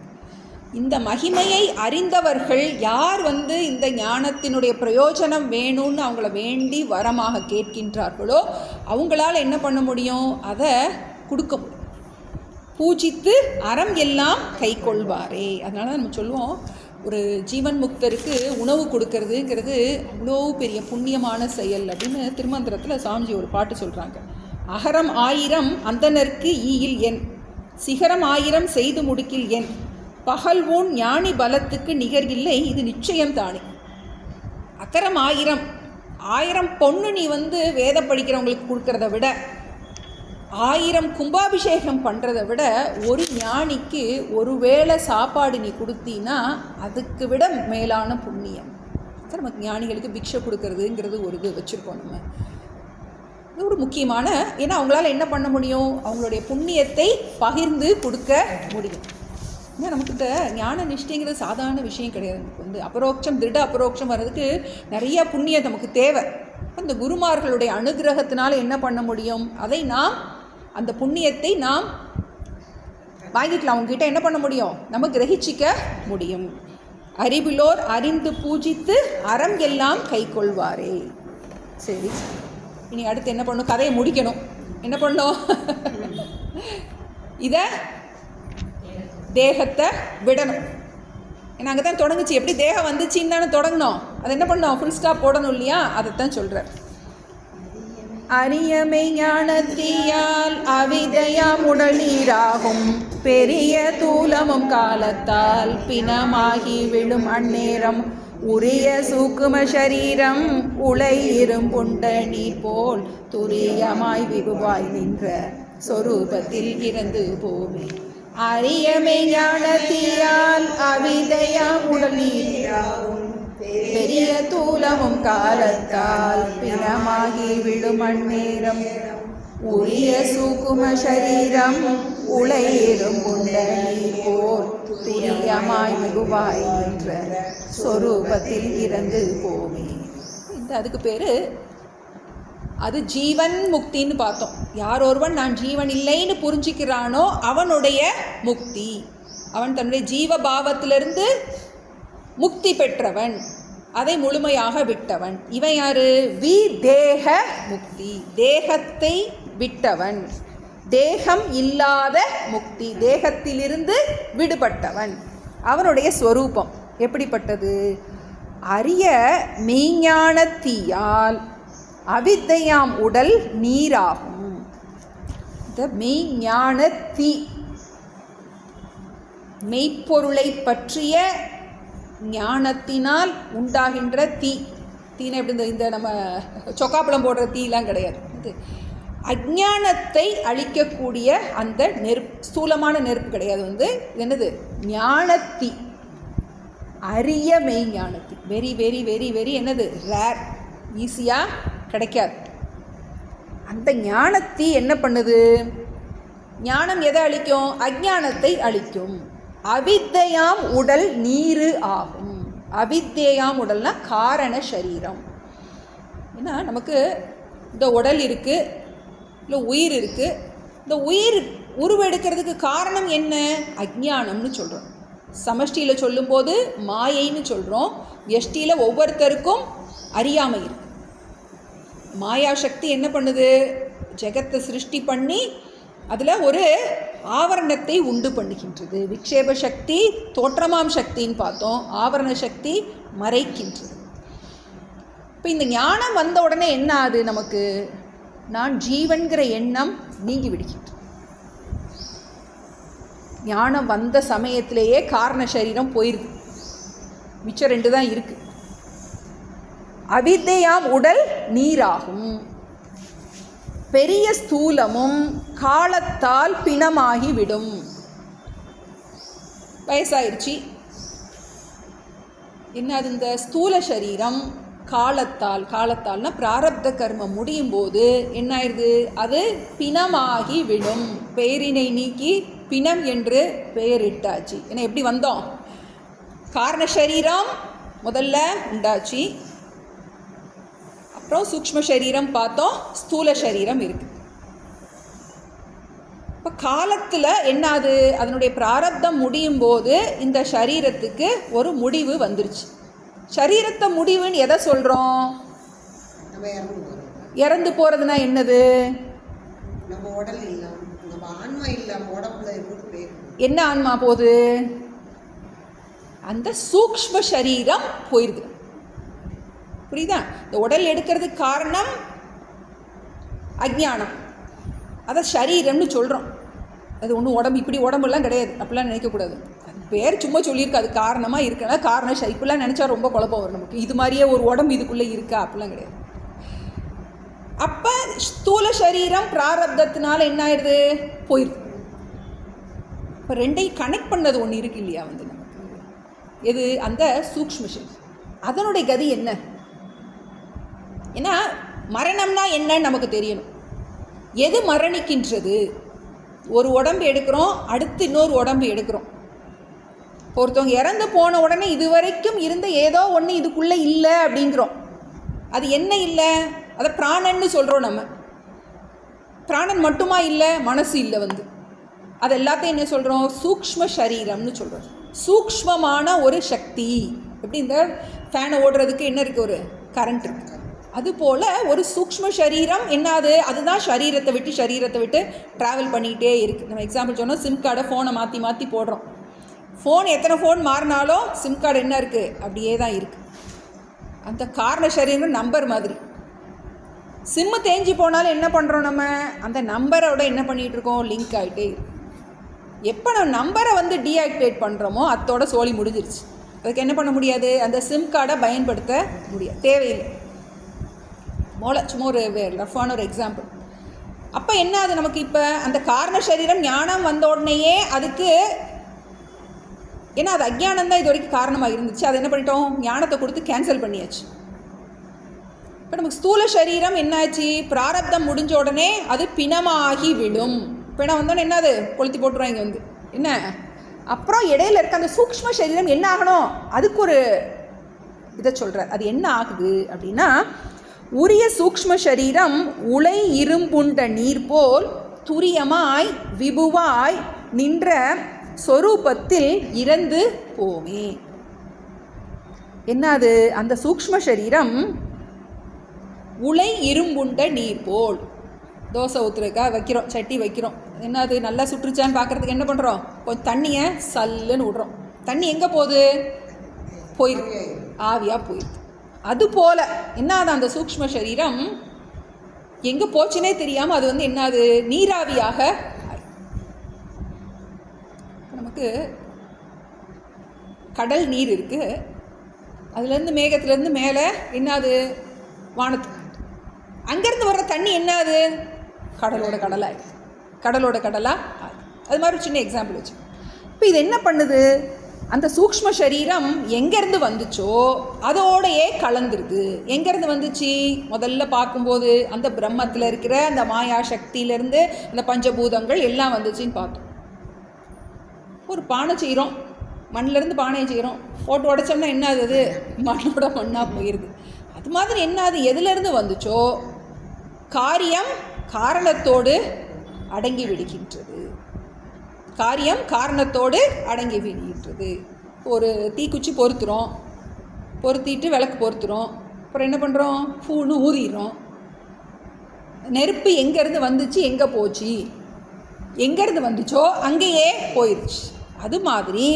இந்த மகிமையை அறிந்தவர்கள் யார் இந்த ஞானத்தினுடைய பிரயோஜனம் வேணும்னு அவங்கள வேண்டி வரமாக கேட்கின்றார்களோ, அவங்களால என்ன பண்ண முடியும், அதை கொடுக்க முடியும். பூஜித்து அறம் எல்லாம் கை கொள்வாரே. அதனால தான் நம்ம சொல்லுவோம், ஒரு ஜீவன் முக்தருக்கு உணவு கொடுக்கறதுங்கிறது அவ்வளோ பெரிய புண்ணியமான செயல் அப்படின்னு திருமந்திரத்தில் சாமிஜி ஒரு பாட்டு சொல்கிறாங்க. அகரம் 1000 அந்தனருக்கு ஈயில் என், சிகரம் 1000 செய்து முடிக்கில் என், பகல் ஊன் ஞானி பலத்துக்கு நிகர் இல்லை, இது நிச்சயம் தானே. அக்கரம் 1000 பொண்ணு நீ வேத படிக்கிறவங்களுக்கு கொடுக்கறத விட, 1000 கும்பாபிஷேகம் பண்ணுறதை விட, ஒரு ஞானிக்கு ஒரு வேளை சாப்பாடு நீ கொடுத்தீன்னா அதுக்கு விட மேலான புண்ணியம். நமக்கு ஞானிகளுக்கு பிக்ஷை கொடுக்கறதுங்கிறது ஒரு இது வச்சுருக்கோம் நம்ம. இது ஒரு முக்கியமான, ஏன்னா அவங்களால என்ன பண்ண முடியும், அவங்களுடைய புண்ணியத்தை பகிர்ந்து கொடுக்க முடியும். ஏன்னா நமக்கிட்ட ஞான நிஷ்டைங்கிறது சாதாரண விஷயம் கிடையாது. நமக்கு அபரோக்ஷம் திருட அபரோக்ஷம் வர்றதுக்கு நிறைய புண்ணியம் நமக்கு தேவை. அந்த குருமார்களுடைய அனுகிரகத்தினால என்ன பண்ண முடியும், அதை நாம் அந்த புண்ணியத்தை நாம் வாங்கிக்கலாம். அவங்ககிட்ட என்ன பண்ண முடியும், நம்ம கிரகிச்சிக்க முடியும். அறிவிலோர் அறிந்து பூஜித்து அறம் எல்லாம் கை கொள்வாரே. சரி, இனி அடுத்து என்ன பண்ணணும், கதையை முடிக்கணும். என்ன பண்ணணும், இதை தேகத்தை விடணும். ஏன்னா அங்கே தான் தொடங்குச்சு, எப்படி தேகம் வந்துச்சின்னு தானே தொடங்கணும். அதை என்ன பண்ணோம், ஃபுல் ஸ்டாப் போடணும் இல்லையா, அதைத்தான் சொல்கிறேன். அரியமை ஞானத்தியால் அவிதயாம் உடல் நீராகும், பெரிய தூலமும் காலத்தால் பிணமாகி விழும் அந்நேரம், உரிய சூக்கும சரீரம் உலை இரும்புண்ட நீர் போல் துரியமாய் விபுவாய் நின்ற சொரூபத்தில் இறந்து போமே. அரியமை ஞானத்தியால் அவிதயாம் உடல் நீராகும், பெரிய தூலமும் காலத்தால் பிணமாகி விழும் அந்நேரம், உரிய சூக்கும சரீரம் உளையேறும் உண்டனி போல் துரியமாய் மிகுவாய் என்ற சொரூபத்தில் இறந்து போமே. அதுக்கு பேர் அது ஜீவன் முக்தின்னு பார்த்தோம். யார் ஒருவன் நான் ஜீவன் இல்லைன்னு புரிஞ்சுக்கிறானோ அவனுடைய முக்தி. அவன் தன்னுடைய ஜீவபாவத்திலிருந்து முக்தி பெற்றவன், அதை முழுமையாக விட்டவன். இவன் யாரு? விதேக முக்தி, தேகத்தை விட்டவன், தேகம் இல்லாத முக்தி, தேகத்திலிருந்து விடுபட்டவன். அவனுடைய ஸ்வரூபம் எப்படிப்பட்டது? அரிய மெய்ஞானத்தீயால் அவித்தையாம் உடல் நீராகும். இந்த மெய்ஞானத்தீ, மெய்ப்பொருளை பற்றிய ஞானத்தினால் உண்டாகின்ற தீ. தீனை எப்படி இந்த நம்ம சொக்காப்பழம் போடுற தீலாம் கிடையாது. இது அஞ்ஞானத்தை அழிக்கக்கூடிய அந்த நெருப்பு, ஸ்தூலமான நெருப்பு கிடையாது. என்னது? ஞானத்தீ, அரிய மெய் ஞானத்தீ. வெரி வெரி வெரி வெரி என்னது? ரேர், ஈஸியாக கிடைக்காது. அந்த ஞானத்தீ என்ன பண்ணுது? ஞானம் எதை அழிக்கும்? அஞ்ஞானத்தை அழிக்கும். அவித்தையாம் உடல் நீரு ஆகும். அவித்தையாம் உடல்னா காரண சரீரம். ஏன்னா நமக்கு இந்த உடல் இருக்குது, இல்லை உயிர் இருக்குது. இந்த உயிர் உருவெடுக்கிறதுக்கு காரணம் என்ன? அஞ்ஞானம்னு சொல்கிறோம். சமஷ்டியில் சொல்லும்போது மாயைன்னு சொல்கிறோம். எஷ்டியில் ஒவ்வொருத்தருக்கும் அறியாமை இருக்கு. மாயாசக்தி என்ன பண்ணுது? ஜெகத்தை சிருஷ்டி பண்ணி அதில் ஒரு ஆவரணத்தை உண்டு பண்ணுகின்றது. விக்ஷேப சக்தி தோற்றமாம் சக்தின்னு பார்த்தோம், ஆவரண சக்தி மறைக்கின்றது. இப்போ இந்த ஞானம் வந்த உடனே என்ன ஆகுது? நமக்கு நான் ஜீவன்கிற எண்ணம் நீங்கி விடுகின்றது. ஞானம் வந்த சமயத்திலேயே காரண சரீரம் போயிருக்கு, மிச்சம் 2 தான் இருக்கு. அவித்தையாம் உடல் நீராகும். பெரிய ஸ்தூலமும் காலத்தால் பிணமாகிவிடும். வயசாயிருச்சு, என்ன அது? இந்த ஸ்தூல சரீரம் காலத்தால்னா பிராரப்த கர்மம் முடியும் போது என்ன ஆயிடுது? அது பிணமாகி விடும். பெயரினை நீக்கி பிணம் என்று பெயரிட்டாச்சு. ஏன்னா எப்படி வந்தோம்? காரண சரீரம் முதல்ல உண்டாச்சு, அப்புறம் சூக்ஷ்ம சரீரம் பார்த்தோம், ஸ்தூல சரீரம் இருக்கு. இப்போ காலத்தில் என்னாது? அதனுடைய பிராரப்தம் முடியும் போது இந்த சரீரத்துக்கு ஒரு முடிவு வந்துருச்சு. சரீரத்தை முடிவுன்னு எதை சொல்கிறோம்? இறந்து போகிறதுனா என்னது? நம்ம உடல் இல்லாம, நம்ம ஆன்மா இல்லாம உடம்புல என்ன ஆன்மா போகுது? அந்த சூக்ஷ்ம சரீரம் போயிடுது. புரியுதா? இந்த உடல் எடுக்கிறதுக்கு காரணம் அஜ்ஞானம், அதை சரீரம்னு சொல்கிறோம். அது ஒன்றும் உடம்பு இப்படி உடம்புலாம் கிடையாது, அப்படிலாம் நினைக்கக்கூடாது. அது பேர் சும்மா சொல்லியிருக்கு, அது காரணமாக இருக்குன்னா காரணம் இப்படிலாம் நினச்சா ரொம்ப குழப்பம் வரும் நமக்கு. இது மாதிரியே ஒரு உடம்பு இதுக்குள்ளே இருக்கா? அப்படிலாம் கிடையாது. அப்போ ஸ்தூல சரீரம் பிராரப்தத்தினால என்ன ஆயிடுது? போயிடுது. இப்போ 2ஐயும் கனெக்ட் பண்ணது ஒன்று இருக்கு இல்லையா? நமக்கு எது? அந்த சூக்ஷ்ம சரீரம். அதனுடைய கதி என்ன? ஏன்னா மரணம்னா என்னன்னு நமக்கு தெரியணும். எது மரணிக்கின்றது? ஒரு உடம்பு எடுக்கிறோம், அடுத்து இன்னொரு உடம்பு எடுக்கிறோம். ஒருத்தவங்க இறந்து போன உடனே இதுவரைக்கும் இருந்த ஏதோ ஒன்று இதுக்குள்ளே இல்லை அப்படிங்கிறோம். அது என்ன இல்லை? அதை பிராணன்னு சொல்கிறோம். நம்ம பிராணன் மட்டுமா இல்லை, மனசு இல்லை. அது எல்லாத்தையும் என்ன சொல்கிறோம்? சூக்ஷ்ம சரீரம்னு சொல்கிறோம். சூக்ஷ்மமான ஒரு சக்தி. எப்படி இந்த ஃபேனை ஓடுறதுக்கு என்ன இருக்குது? ஒரு கரண்ட் இருக்குது. அதுபோல் ஒரு சூக்ஷ்ம சரீரம் என்னது? அதுதான் சரீரத்தை விட்டு ட்ராவல் பண்ணிக்கிட்டே இருக்குது. நம்ம எக்ஸாம்பிள் சொன்னோம், சிம் கார்டை ஃபோனை மாற்றி மாற்றி போடுறோம். ஃபோன் எத்தனை ஃபோன் மாறினாலும் சிம் கார்டு என்ன இருக்குது? அப்படியே தான் இருக்குது. அந்த காரண சரீரம் நம்பர் மாதிரி. சிம்மு தேஞ்சு போனாலும் என்ன பண்ணுறோம்? நம்ம அந்த நம்பரோட என்ன பண்ணிகிட்டு இருக்கோம்? லிங்க் ஆகிட்டே இருக்கு. எப்போ நம்ம நம்பரை டீஆக்டிவேட் பண்ணுறோமோ அதோட சோழி முடிஞ்சிருச்சு. அதுக்கு என்ன பண்ண முடியாது? அந்த சிம் கார்டை பயன்படுத்த முடியாது, தேவையில்லை. சும்மா ஒரு ரஃபான ஒரு எக்ஸாம்பிள். அப்போ என்ன அது நமக்கு? இப்போ அந்த காரண சரீரம் ஞானம் வந்த உடனேயே அதுக்கு ஏன்னா அது அஜ்ஞானம் தான் இது வரைக்கும் காரணமாக இருந்துச்சு. அதை என்ன பண்ணிட்டோம்? ஞானத்தை கொடுத்து கேன்சல் பண்ணியாச்சு. இப்போ நமக்கு ஸ்தூல சரீரம் என்னாச்சு? பிராரப்தம் முடிஞ்ச உடனே அது பிணமாகி விடும். பிணம் வந்தோடனே என்ன? அது கொளுத்தி போட்டுருவாங்க என்ன. அப்புறம் இடையில இருக்க அந்த சூக்ஷ்ம சரீரம் என்ன ஆகணும்? அதுக்கு ஒரு இதை சொல்கிறார். அது என்ன ஆகுது அப்படின்னா, உரிய சூக்ஷ்ம சரீரம் உலை இரும்புண்ட நீர் போல் துரியமாய் விபுவாய் நின்ற சொரூபத்தில் இறந்து போமே. என்னது? அந்த சூக்ஷ்ம சரீரம் உலை இரும்புண்ட நீர் போல். தோசை ஊற்றுறதுக்காக வைக்கிறோம், சட்டி வைக்கிறோம். என்னது? நல்லா சுற்றுச்சான்னு பார்க்குறதுக்கு என்ன பண்ணுறோம்? கொஞ்சம் தண்ணியை சல்லுன்னு விடுறோம். தண்ணி எங்கே போகுது? போயிருக்கு, ஆவியாக போயிருக்கு. அதுபோல் என்னது? அந்த சூக்ஷ்ம சரீரம் எங்கே போச்சுனே தெரியாமல் அது வந்து என்னது? நீராவியாக. நமக்கு கடல் நீர் இருக்குது, அதுலேருந்து மேகத்துலேருந்து மேலே என்னது? வானத்துக்கு. அங்கேருந்து வர்ற தண்ணி என்னது? கடலோட கடலாக, கடலோட கடலாக. அது மாதிரி ஒரு சின்ன எக்ஸாம்பிள் வச்சு. இப்போ இது என்ன பண்ணுது? அந்த சூக்ஷ்ம சரீரம் எங்கேருந்து வந்துச்சோ அதோடையே கலந்துருது. எங்கேருந்து வந்துச்சு? முதல்ல பார்க்கும்போது அந்த பிரம்மத்தில் இருக்கிற அந்த மாயா சக்தியிலேருந்து அந்த பஞ்சபூதங்கள் எல்லாம் வந்துச்சுன்னு பார்த்தோம். ஒரு பானை செய்கிறோம், மண்ணிலேருந்து பானையை செய்கிறோம், போட்டு உடைச்சோம்னா என்ன ஆகுது? மண்ணோட மண்ணாக போயிடுது. அது மாதிரி என்னது? எதுலேருந்து வந்துச்சோ காரியம் காரணத்தோடு அடங்கி விடுகின்றது. காரியம் காரணத்தோடு அடங்கி விடுகின்றது. ஒரு தீக்குச்சி பொருத்துகிறோம், பொருத்திட்டு விளக்கு பொருத்துகிறோம், அப்புறம் என்ன பண்ணுறோம்? பூன்னு ஊதிடுறோம். நெருப்பு எங்கேருந்து வந்துச்சு, எங்கே போச்சு? எங்கேருந்து வந்துச்சோ அங்கேயே போயிடுச்சு. அது மாதிரி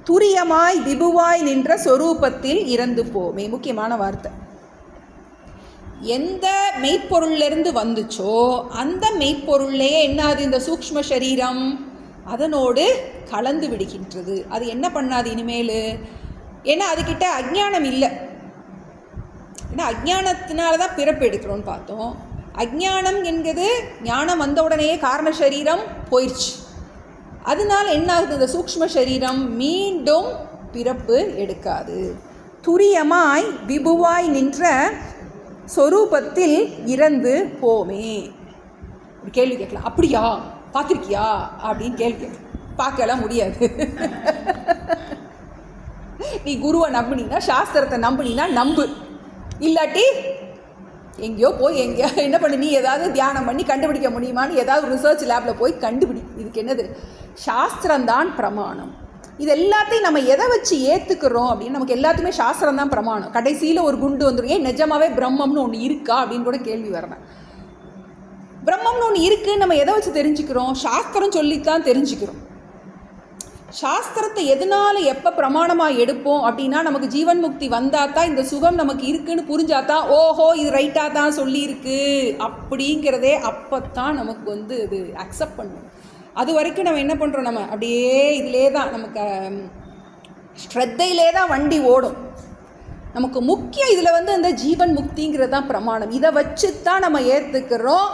துரியமாய் விபுவாய் நின்ற சொரூபத்தில் இறந்து போமே. முக்கியமான வார்த்தை. எந்த மெய்ப்பொருளிலிருந்து வந்துச்சோ அந்த மெய்ப்பொருள்லேயே என்னது? இந்த சூக்ஷ்ம சரீரம் அதனோடு கலந்து விடுகின்றது. அது என்ன பண்ணாது இனிமேல்? ஏன்னா அதுக்கிட்ட அஜ்ஞானம் இல்லை. ஏன்னா அஜ்ஞானத்தினால தான் பிறப்பு எடுக்கிறோன்னு பார்த்தோம். அஜ்ஞானம் என்கிறது ஞானம் வந்த உடனேயே காரண சரீரம் போயிடுச்சு. அதனால என்ன ஆகுது? இந்த சூக்ஷ்ம சரீரம் மீண்டும் பிறப்பு எடுக்காது. துரியமாய் விபுவாய் நின்ற சொரூபத்தில் இறந்து போமே. ஒரு கேள்வி கேட்கலாம், அப்படியா பார்த்துருக்கியா அப்படின்னு கேள்வி கேட்கலாம். பார்க்கலாம் முடியாது. நீ குருவை நம்பினா, சாஸ்திரத்தை நம்பினா நம்பு, இல்லாட்டி எங்கேயோ போய் எங்கேயோ என்ன பண்ணி நீ ஏதாவது தியானம் பண்ணி கண்டுபிடிக்க முடியுமான்னு ஏதாவது ரிசர்ச் லேபில் போய் கண்டுபிடி. இதுக்கு என்னது? சாஸ்திரம்தான் பிரமாணம். இது எல்லாத்தையும் நம்ம எதை வச்சு ஏற்றுக்கிறோம் அப்படின்னு நமக்கு எல்லாத்துக்குமே சாஸ்திரம் தான் பிரமாணம். கடைசியில் ஒரு குண்டு வந்துடும், ஏன் நிஜமாவே பிரம்மம்னு ஒன்று இருக்கா அப்படின்னு கூட கேள்வி வரணும். பிரம்மம்னு ஒன்று இருக்குன்னு நம்ம எதை வச்சு தெரிஞ்சுக்கிறோம்? சாஸ்திரம் சொல்லித்தான் தெரிஞ்சுக்கிறோம். சாஸ்திரத்தை எதனால எப்போ பிரமாணமாக எடுப்போம் அப்படின்னா, நமக்கு ஜீவன் முக்தி வந்தால் தான், இந்த சுகம் நமக்கு இருக்குன்னு புரிஞ்சாதான், ஓஹோ இது ரைட்டாக தான் சொல்லியிருக்கு அப்படிங்கிறதே அப்போத்தான் நமக்கு வந்து இது அக்செப்ட் பண்ணுவோம். அது வரைக்கும் நம்ம என்ன பண்ணுறோம்? நம்ம அப்படியே இதிலே தான், நமக்கு ஸ்ரத்தையிலே தான் வண்டி ஓடும். நமக்கு முக்கியம் இதில் வந்து அந்த ஜீவன் முக்திங்கிறது தான் பிரமாணம். இதை வச்சு தான் நம்ம ஏற்றுக்கிறோம்.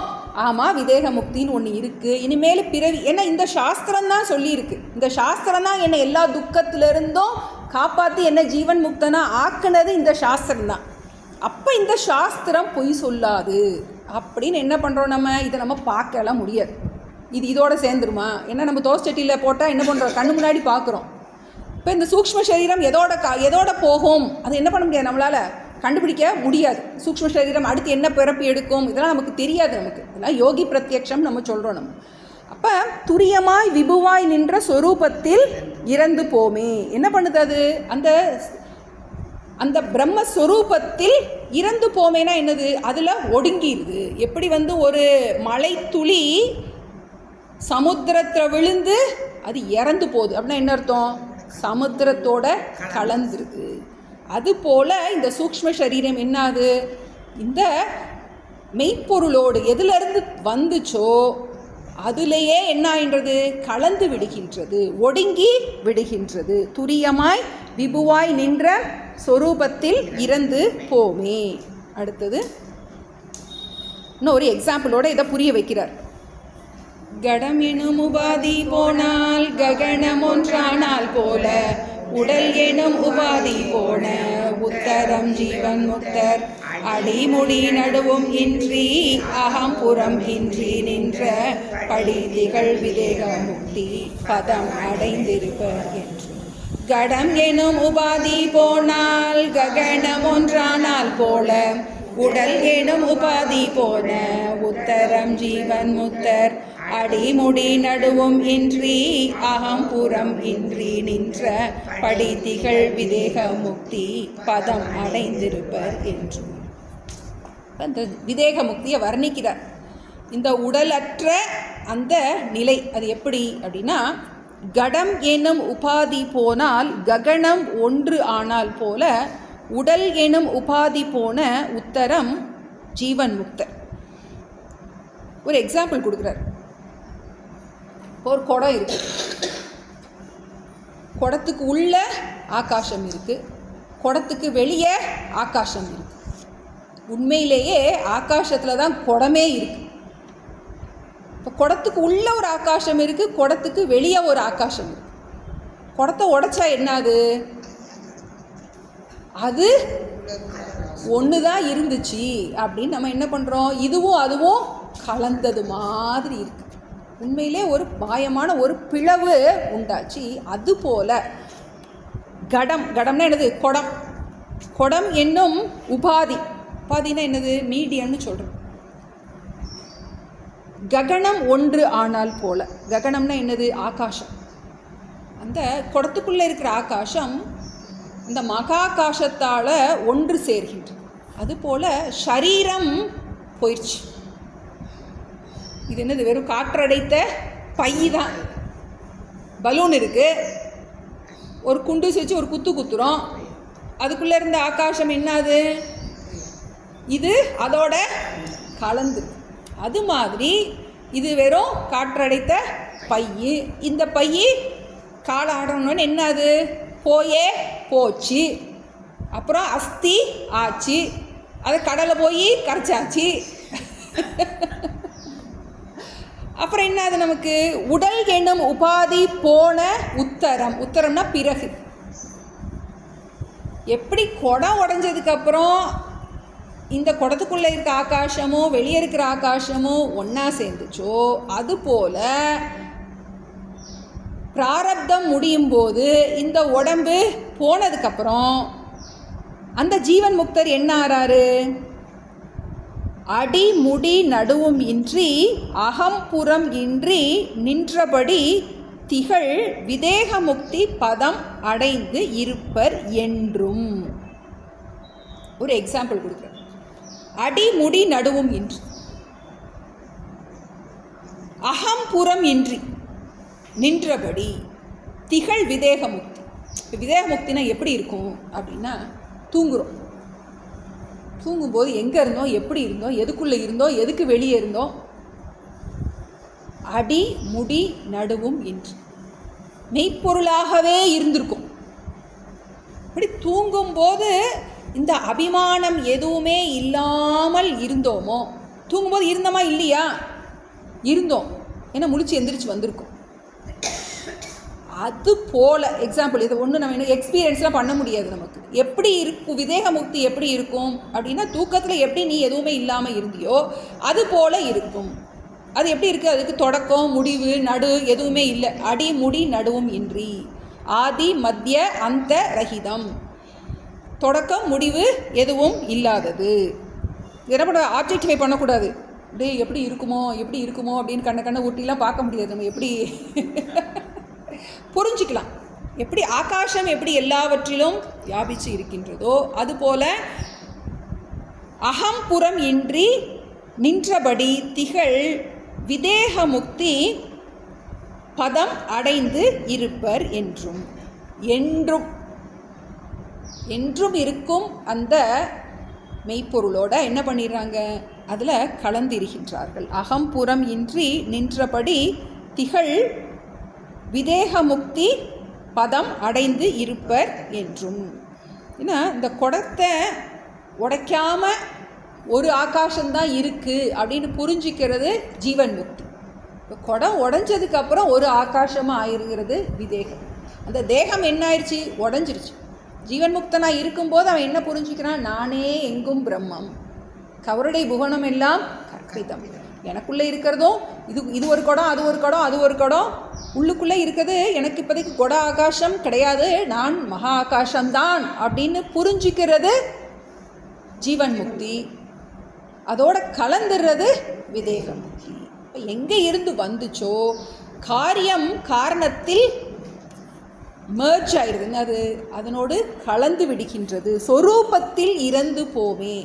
ஆமாம், விதேக முக்தின்னு ஒன்று இருக்குது, இனிமேல் பிறவி. ஏன்னா இந்த சாஸ்திரம் தான் சொல்லியிருக்கு. இந்த சாஸ்திரம் தான் என்னை எல்லா துக்கத்திலிருந்தும் காப்பாற்றி என்னை ஜீவன் முக்தனா ஆக்குனது இந்த சாஸ்திரம் தான். அப்போ இந்த சாஸ்திரம் பொய் சொல்லாது அப்படின்னு என்ன பண்ணுறோம்? நம்ம இதை நம்ம பார்க்கலாம் முடியாது. இது இதோட சேர்ந்துருமா? ஏன்னா நம்ம தோசை சட்டியில் போட்டால் என்ன பண்ணுறோம்? கண்ணு முன்னாடி பார்க்குறோம். இப்போ இந்த சூக்ஷ்ம சரீரம் எதோட போகும்? அது என்ன பண்ண முடியாது, நம்மளால் கண்டுபிடிக்க முடியாது. சூக்ஷ்ம சரீரம் அடுத்து என்ன பிறப்பு எடுக்கும் இதெல்லாம் நமக்கு தெரியாது. நமக்கு இதெல்லாம் யோகி பிரத்யக்ஷம் நம்ம சொல்கிறோம். நம்ம அப்போ துரியமாய் விபுவாய் நின்ற சொரூபத்தில் இறந்து போமே. என்ன பண்ணுது அது? அந்த பிரம்மஸ்வரூபத்தில் இறந்து போமேனா என்னது? அதில் ஒடுங்கிடுது. எப்படி வந்து ஒரு மழை துளி சமுத்திரத்தில் விழுந்து அது இறந்து போகுது அப்படின்னா என்ன அர்த்தம்? சமுத்திரத்தோட கலந்துருக்கு. அதுபோல் இந்த சூக்ஷ்ம சரீரம் என்னாது? இந்த மெய்ப்பொருளோடு எதிலிருந்து வந்துச்சோ அதிலேயே என்ன ஆகின்றது? கலந்து விடுகின்றது, ஒடுங்கி விடுகின்றது. துரியமாய் விபுவாய் நின்ற சொரூபத்தில் இறந்து போமே. அடுத்தது இன்னொரு எக்ஸாம்பிளோட இதை புரிய வைக்கிறார். கடம் எனும் உபாதி போனால் ககனம் ஒன்றானால் போல, உடல் எனும் உபாதி போன உத்தரம் ஜீவன் முக்தர், அடிமுடி நடுவும் இன்றி அகம்புறம் இன்றி நின்ற படிதிகள் விதேக முக்தி பதம் அடைந்திருப்பர் என்று. கடம் எனும் உபாதி போனால் ககனம் ஒன்றானால் போல, உடல் எனும் உபாதி போன உத்தரம் ஜீவன் முக்தர், அடிமுடி நடுவும் இன்றி அகம்புறம் இன்றி நின்ற படி திகழ் விதேக முக்தி பதம் அடைந்திருப்பர் என்றும். அந்த விதேக முக்தியை வர்ணிக்கிறார். இந்த உடலற்ற அந்த நிலை அது எப்படி அப்படின்னா, கடம் எனும் உபாதி போனால் ககனம் ஒன்று ஆனால் போல உடல் எனும் உபாதி போன உத்தரம் ஜீவன் முக்தர். ஒரு எக்ஸாம்பிள் கொடுக்குறார். ஒரு குடம் இருக்கு, குடத்துக்கு உள்ள ஆகாசம் இருக்கு, குடத்துக்கு வெளியே ஆகாசம் இருக்கு. உண்மையிலேயே ஆகாசத்தில் தான் குடமே இருக்கு. இப்போ குடத்துக்கு உள்ள ஒரு ஆகாசம் இருக்கு, குடத்துக்கு வெளியே ஒரு ஆகாசம் இருக்கு. குடத்தை உடைச்சா என்னது? அது ஒன்று தான் இருந்துச்சு அப்படின்னு நம்ம என்ன பண்ணுறோம், இதுவும் அதுவும் கலந்தது மாதிரி இருக்கு. உண்மையிலே ஒரு மாயமான ஒரு பிளவு உண்டாச்சு. அதுபோல் கடம்னா என்னது? குடம். குடம் என்னும் உபாதி, உபாதினா என்னது? மீடியம்னு சொல்கிறோம். ககனம் ஒன்று ஆனால் போல, ககனம்னா என்னது? ஆகாசம். அந்த குடத்துக்குள்ளே இருக்கிற ஆகாசம் இந்த மகாகாசத்தால் ஒன்று சேர்கின்றது. அதுபோல் ஷரீரம் போயிடுச்சு. இது என்னது? வெறும் காற்றடைத்த பை தான். பலூன் இருக்குது, ஒரு குண்டு வச்சு ஒரு குத்து குத்துறோம், அதுக்குள்ளே இருந்த ஆகாசம் என்னது? இது அதோட கலந்து. அது மாதிரி இது வெறும் காற்றடைத்த பை. இந்த பை காலை ஆடணும்னு என்னது? போயே போச்சு. அப்புறம் அஸ்தி ஆச்சு, அதை கடலை போய் கரைச்சாச்சு. அப்புறம் என்னது நமக்கு? உடல் என்னும் உபாதி போன உத்தரம். உத்தரம்னா பிறகு. எப்படி குடம் உடஞ்சதுக்கப்புறம் இந்த குடத்துக்குள்ளே இருக்க ஆகாசமும் வெளியே இருக்கிற ஆகாசமும் ஒன்றா சேர்ந்துச்சோ, அதுபோல் பிராரப்தம் முடியும் போது இந்த உடம்பு போனதுக்கப்புறம் அந்த ஜீவன் முக்தர் என்ன ஆறாரு? அடி முடி நடுவும் இன்றி அகம்புறம் இன்றி நின்றபடி திகழ் விதேக முக்தி பதம் அடைந்து இருப்பர் என்றும். ஒரு எக்ஸாம்பிள் கொடுக்குறேன். அடி முடி நடுவும் இன்றி, அகம்புறம் இன்றி நின்றபடி திகழ் விதேக முக்தி. இப்போ விதேக முக்தினா எப்படி இருக்கும் அப்படின்னா, தூங்குகிறோம். தூங்கும்போது எங்கே இருந்தோம், எப்படி இருந்தோம், எதுக்குள்ளே இருந்தோம், எதுக்கு வெளியே இருந்தோம்? அடி முடி நடுவும் இன்றி மெய்ப்பொருளாகவே இருந்திருக்கும். அப்படி தூங்கும்போது இந்த அபிமானம் எதுவுமே இல்லாமல் இருந்தோமோ? தூங்கும்போது இருந்தோமா இல்லையா? இருந்தோம். ஏன்னா முழிச்சு எந்திரிச்சு வந்திருக்கோம். அது போல் எக்ஸாம்பிள். இது ஒன்று நம்ம இன்னும் எக்ஸ்பீரியன்ஸ்லாம் பண்ண முடியாது நமக்கு. எப்படி இருக்கும் விதேக முக்தி? எப்படி இருக்கும் அப்படின்னா, தூக்கத்தில் எப்படி நீ எதுவுமே இல்லாமல் இருந்தியோ அது போல் இருக்கும். அது எப்படி இருக்குது? அதுக்கு தொடக்கம் முடிவு நடு எதுவுமே இல்லை. அடி முடி நடுவும் இன்றி ஆதி மத்திய அந்த ரஹிதம். தொடக்கம் முடிவு எதுவும் இல்லாதது. என்ன பண்ண? ஆப்ஜெக்டிஃபை பண்ணக்கூடாது. அப்படியே எப்படி இருக்குமோ எப்படி இருக்குமோ அப்படின்னு கண்ணை ஊட்டிலாம் பார்க்க முடியாது. நம்ம எப்படி புரிஞ்சிக்கலாம்? எப்படி ஆகாசம் எப்படி எல்லாவற்றிலும் வியாபித்து இருக்கின்றதோ அதுபோல அகம்புறம் இன்றி நின்றபடி திகழ் விதேக முக்தி பதம் அடைந்து இருப்பர் என்றும். என்றும் என்றும் இருக்கும் அந்த மெய்ப்பொருளோட என்ன பண்ணிடுறாங்க? அதில் கலந்திருக்கின்றார்கள். அகம்புறம் இன்றி நின்றபடி திகழ் விதேக முக்தி பதம் அடைந்து இருப்பர் என்றும். ஏன்னா இந்த குடத்தை உடைக்காமல் ஒரு ஆகாசம்தான் இருக்குது அப்படின்னு புரிஞ்சிக்கிறது ஜீவன் முக்தி. இப்போ குடம் உடஞ்சதுக்கப்புறம் ஒரு ஆகாசமாக ஆயிருக்கிறது விதேகம். அந்த தேகம் என்ன ஆயிடுச்சு? உடஞ்சிருச்சு. ஜீவன் முக்தனாக இருக்கும்போது அவன் என்ன புரிஞ்சிக்கிறான்? நானே எங்கும் பிரம்மம், கவருடை புவனம் எல்லாம் கற்பிதம். எனக்குள்ளே இருக்கிறதும் இது ஒரு குடம், அது ஒரு குடம், அது ஒரு குடம். உள்ளுக்குள்ளே இருக்கிறது எனக்கு இப்போதைக்கு குட ஆகாசம் கிடையாது, நான் மகா ஆகாசம்தான் அப்படின்னு புரிஞ்சிக்கிறது ஜீவன் முக்தி. அதோட கலந்துடுறது விதேக முக்தி. எங்கே இருந்து வந்துச்சோ காரியம் காரணத்தில் merge ஆயிடுதுன்னு அது அதனோடு கலந்து விடுகின்றது. சொரூபத்தில் இறந்து போவே,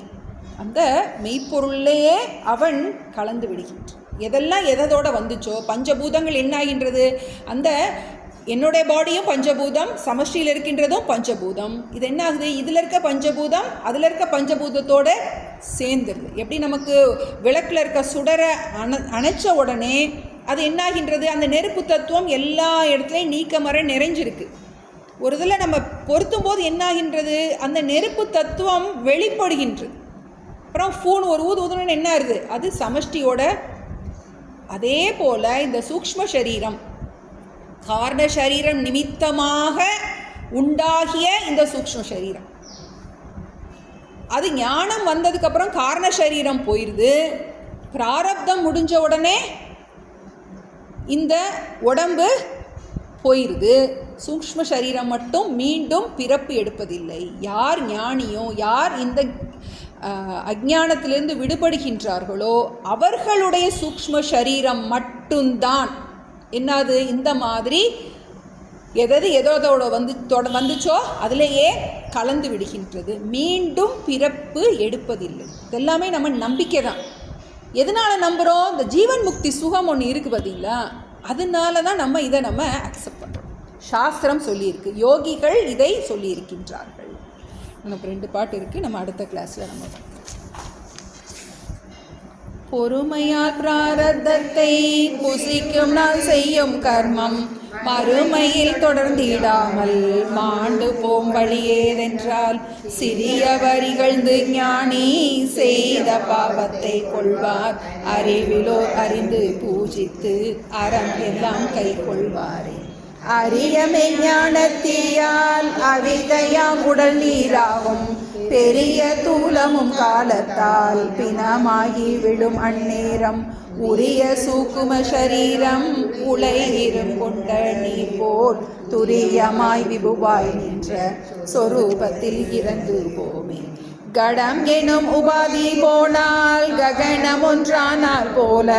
அந்த மெய்ப்பொருளையே அவன் கலந்து விடுகின்றான். எதெல்லாம் எதோட வந்துச்சோ பஞ்சபூதங்கள் என்ன ஆகின்றது, அந்த என்னுடைய பாடியும் பஞ்சபூதம், சமஷ்டியில் இருக்கின்றதும் பஞ்சபூதம். இது என்ன ஆகுது, இதில் இருக்க பஞ்சபூதம் அதில் இருக்க பஞ்சபூதத்தோடு சேர்ந்துருது. எப்படி நமக்கு விளக்கில் இருக்க சுடரை அணைச்ச உடனே அது என்னாகின்றது, அந்த நெருப்பு தத்துவம் எல்லா இடத்துலையும் நீக்கமர நிறைஞ்சிருக்கு. ஒரு இதில் நம்ம பொருத்தும் போது என்னாகின்றது, அந்த நெருப்பு தத்துவம் வெளிப்படுகின்றது. அப்புறம் ஃபூன் ஒரு ஊதுன்னு என்ன ஆகுது, அது சமஷ்டியோட. அதே போல் இந்த சூக்ஷ்ம சரீரம், காரண சரீரம் நிமித்தமாக உண்டாகிய இந்த சூக்ஷ்ம சரீரம், அது ஞானம் வந்ததுக்கப்புறம் காரண சரீரம் போயிடுது. பிராரப்தம் முடிஞ்ச உடனே இந்த உடம்பு போயிடுது. சூக்ஷ்ம சரீரம் மட்டும் மீண்டும் பிறப்பு எடுப்பதில்லை. யார் ஞானியோ, யார் இந்த அஞ்ஞானத்திலிருந்து விடுபடுகின்றார்களோ அவர்களுடைய சூக்ஷ்ம சரீரம் மட்டும்தான் என்னது, இந்த மாதிரி எதோட வந்துச்சோ அதிலேயே கலந்து விடுகின்றது. மீண்டும் பிறப்பு எடுப்பதில்லை. இதெல்லாமே நம்ம நம்பிக்கை தான். எதனால் நம்புகிறோம், இந்த ஜீவன் முக்தி சுகம் ஒன்று இருக்குது பார்த்தீங்களா, அதனால தான் நம்ம இதை அக்செப்ட் பண்ணுறோம். சாஸ்திரம் சொல்லியிருக்கு, யோகிகள் இதை சொல்லியிருக்கின்றார்கள். நமக்கு 2 பாட்டு இருக்குது, நம்ம அடுத்த கிளாஸில் நம்ம பார்க்கலாம். பொறுமையால் பிராரத்தத்தை புசிக்கும் நான் செய்யும் கர்மம் மறுமையில் தொடர்ந்திடாமல் மாண்டு போம் வழியேதென்றால் சிறிய வரிகழ்ந்து ஞானி செய்த பாவத்தை கொள்வார் அறிவிலோ அறிந்து பூஜித்து அறம் எல்லாம் கை கொள்வாரே. அரியமை ஞானத்தியால் அவிதையாம் உடல் நீராகும் பெரிய தூலமும் காலத்தால் பிணமாகி விடும் அந்நேரம் உரிய சூக்கும சரீரம் உலையிரும் கொண்ட நீ போல் துரியமாய் விபுவாய் நின்ற சொரூபத்தில் இறந்து போமே. கடம் எனும் உபாதி போனால் ககனம் ஒன்றானால் போல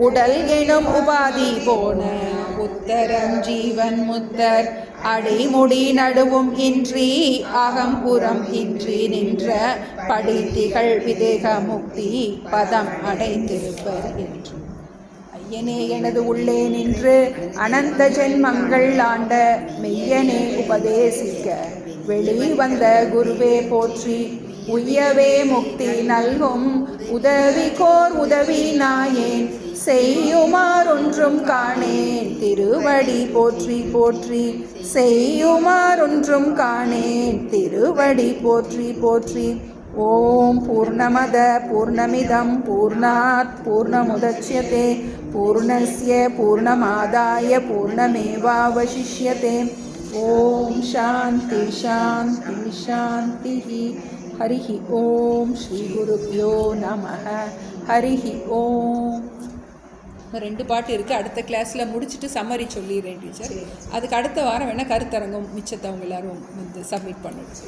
உடல் எனும் உபாதி போன உத்தரம் ஜீவன் முத்தர் அடிமுடி நடுவும் இன்றி அகம்புறம் இன்றி நின்ற படித்திகள் விதேக முக்தி பதம் அடைந்திருப்பர் என்று. ஐயனே எனது உள்ளே நின்று அனந்த ஜென்மங்கள் ஆண்ட மெய்யனே உபதேசிக்க வெளி வந்த குருவே போற்றி உய்யவே முக்தி நல்கும் உதவிக்கோர் உதவி நாயேன் செய்யுமாறொன்றும் காணேன் திருவடி போற்றி போற்றி செய்யுமாறொன்றும் காணேன் திருவடி போற்றி போற்றி. ஓம் பூர்ணமத பூர்ணமிதம் பூர்ணாத் பூர்ணமுதச்யதே பூர்ணஸ்ய பூர்ணமாதாய பூர்ணமேவாவசிஷ்யதே. ஓம் சாந்தி சாந்தி சாந்தி. ஹரிஹி ஓம் ஸ்ரீ குருப்யோ நமஹ. ஹரிஹி ஓம். 2 பாட்டு இருக்குது, அடுத்த கிளாஸில் முடிச்சுட்டு சம்மரி சொல்லிடுறேன் டீச்சர். அதுக்கு அடுத்த வாரம் வேணால் கருத்தரங்கம் மிச்சத்தை அவங்க எல்லோரும் சப்மிட் பண்ணிடுச்சு.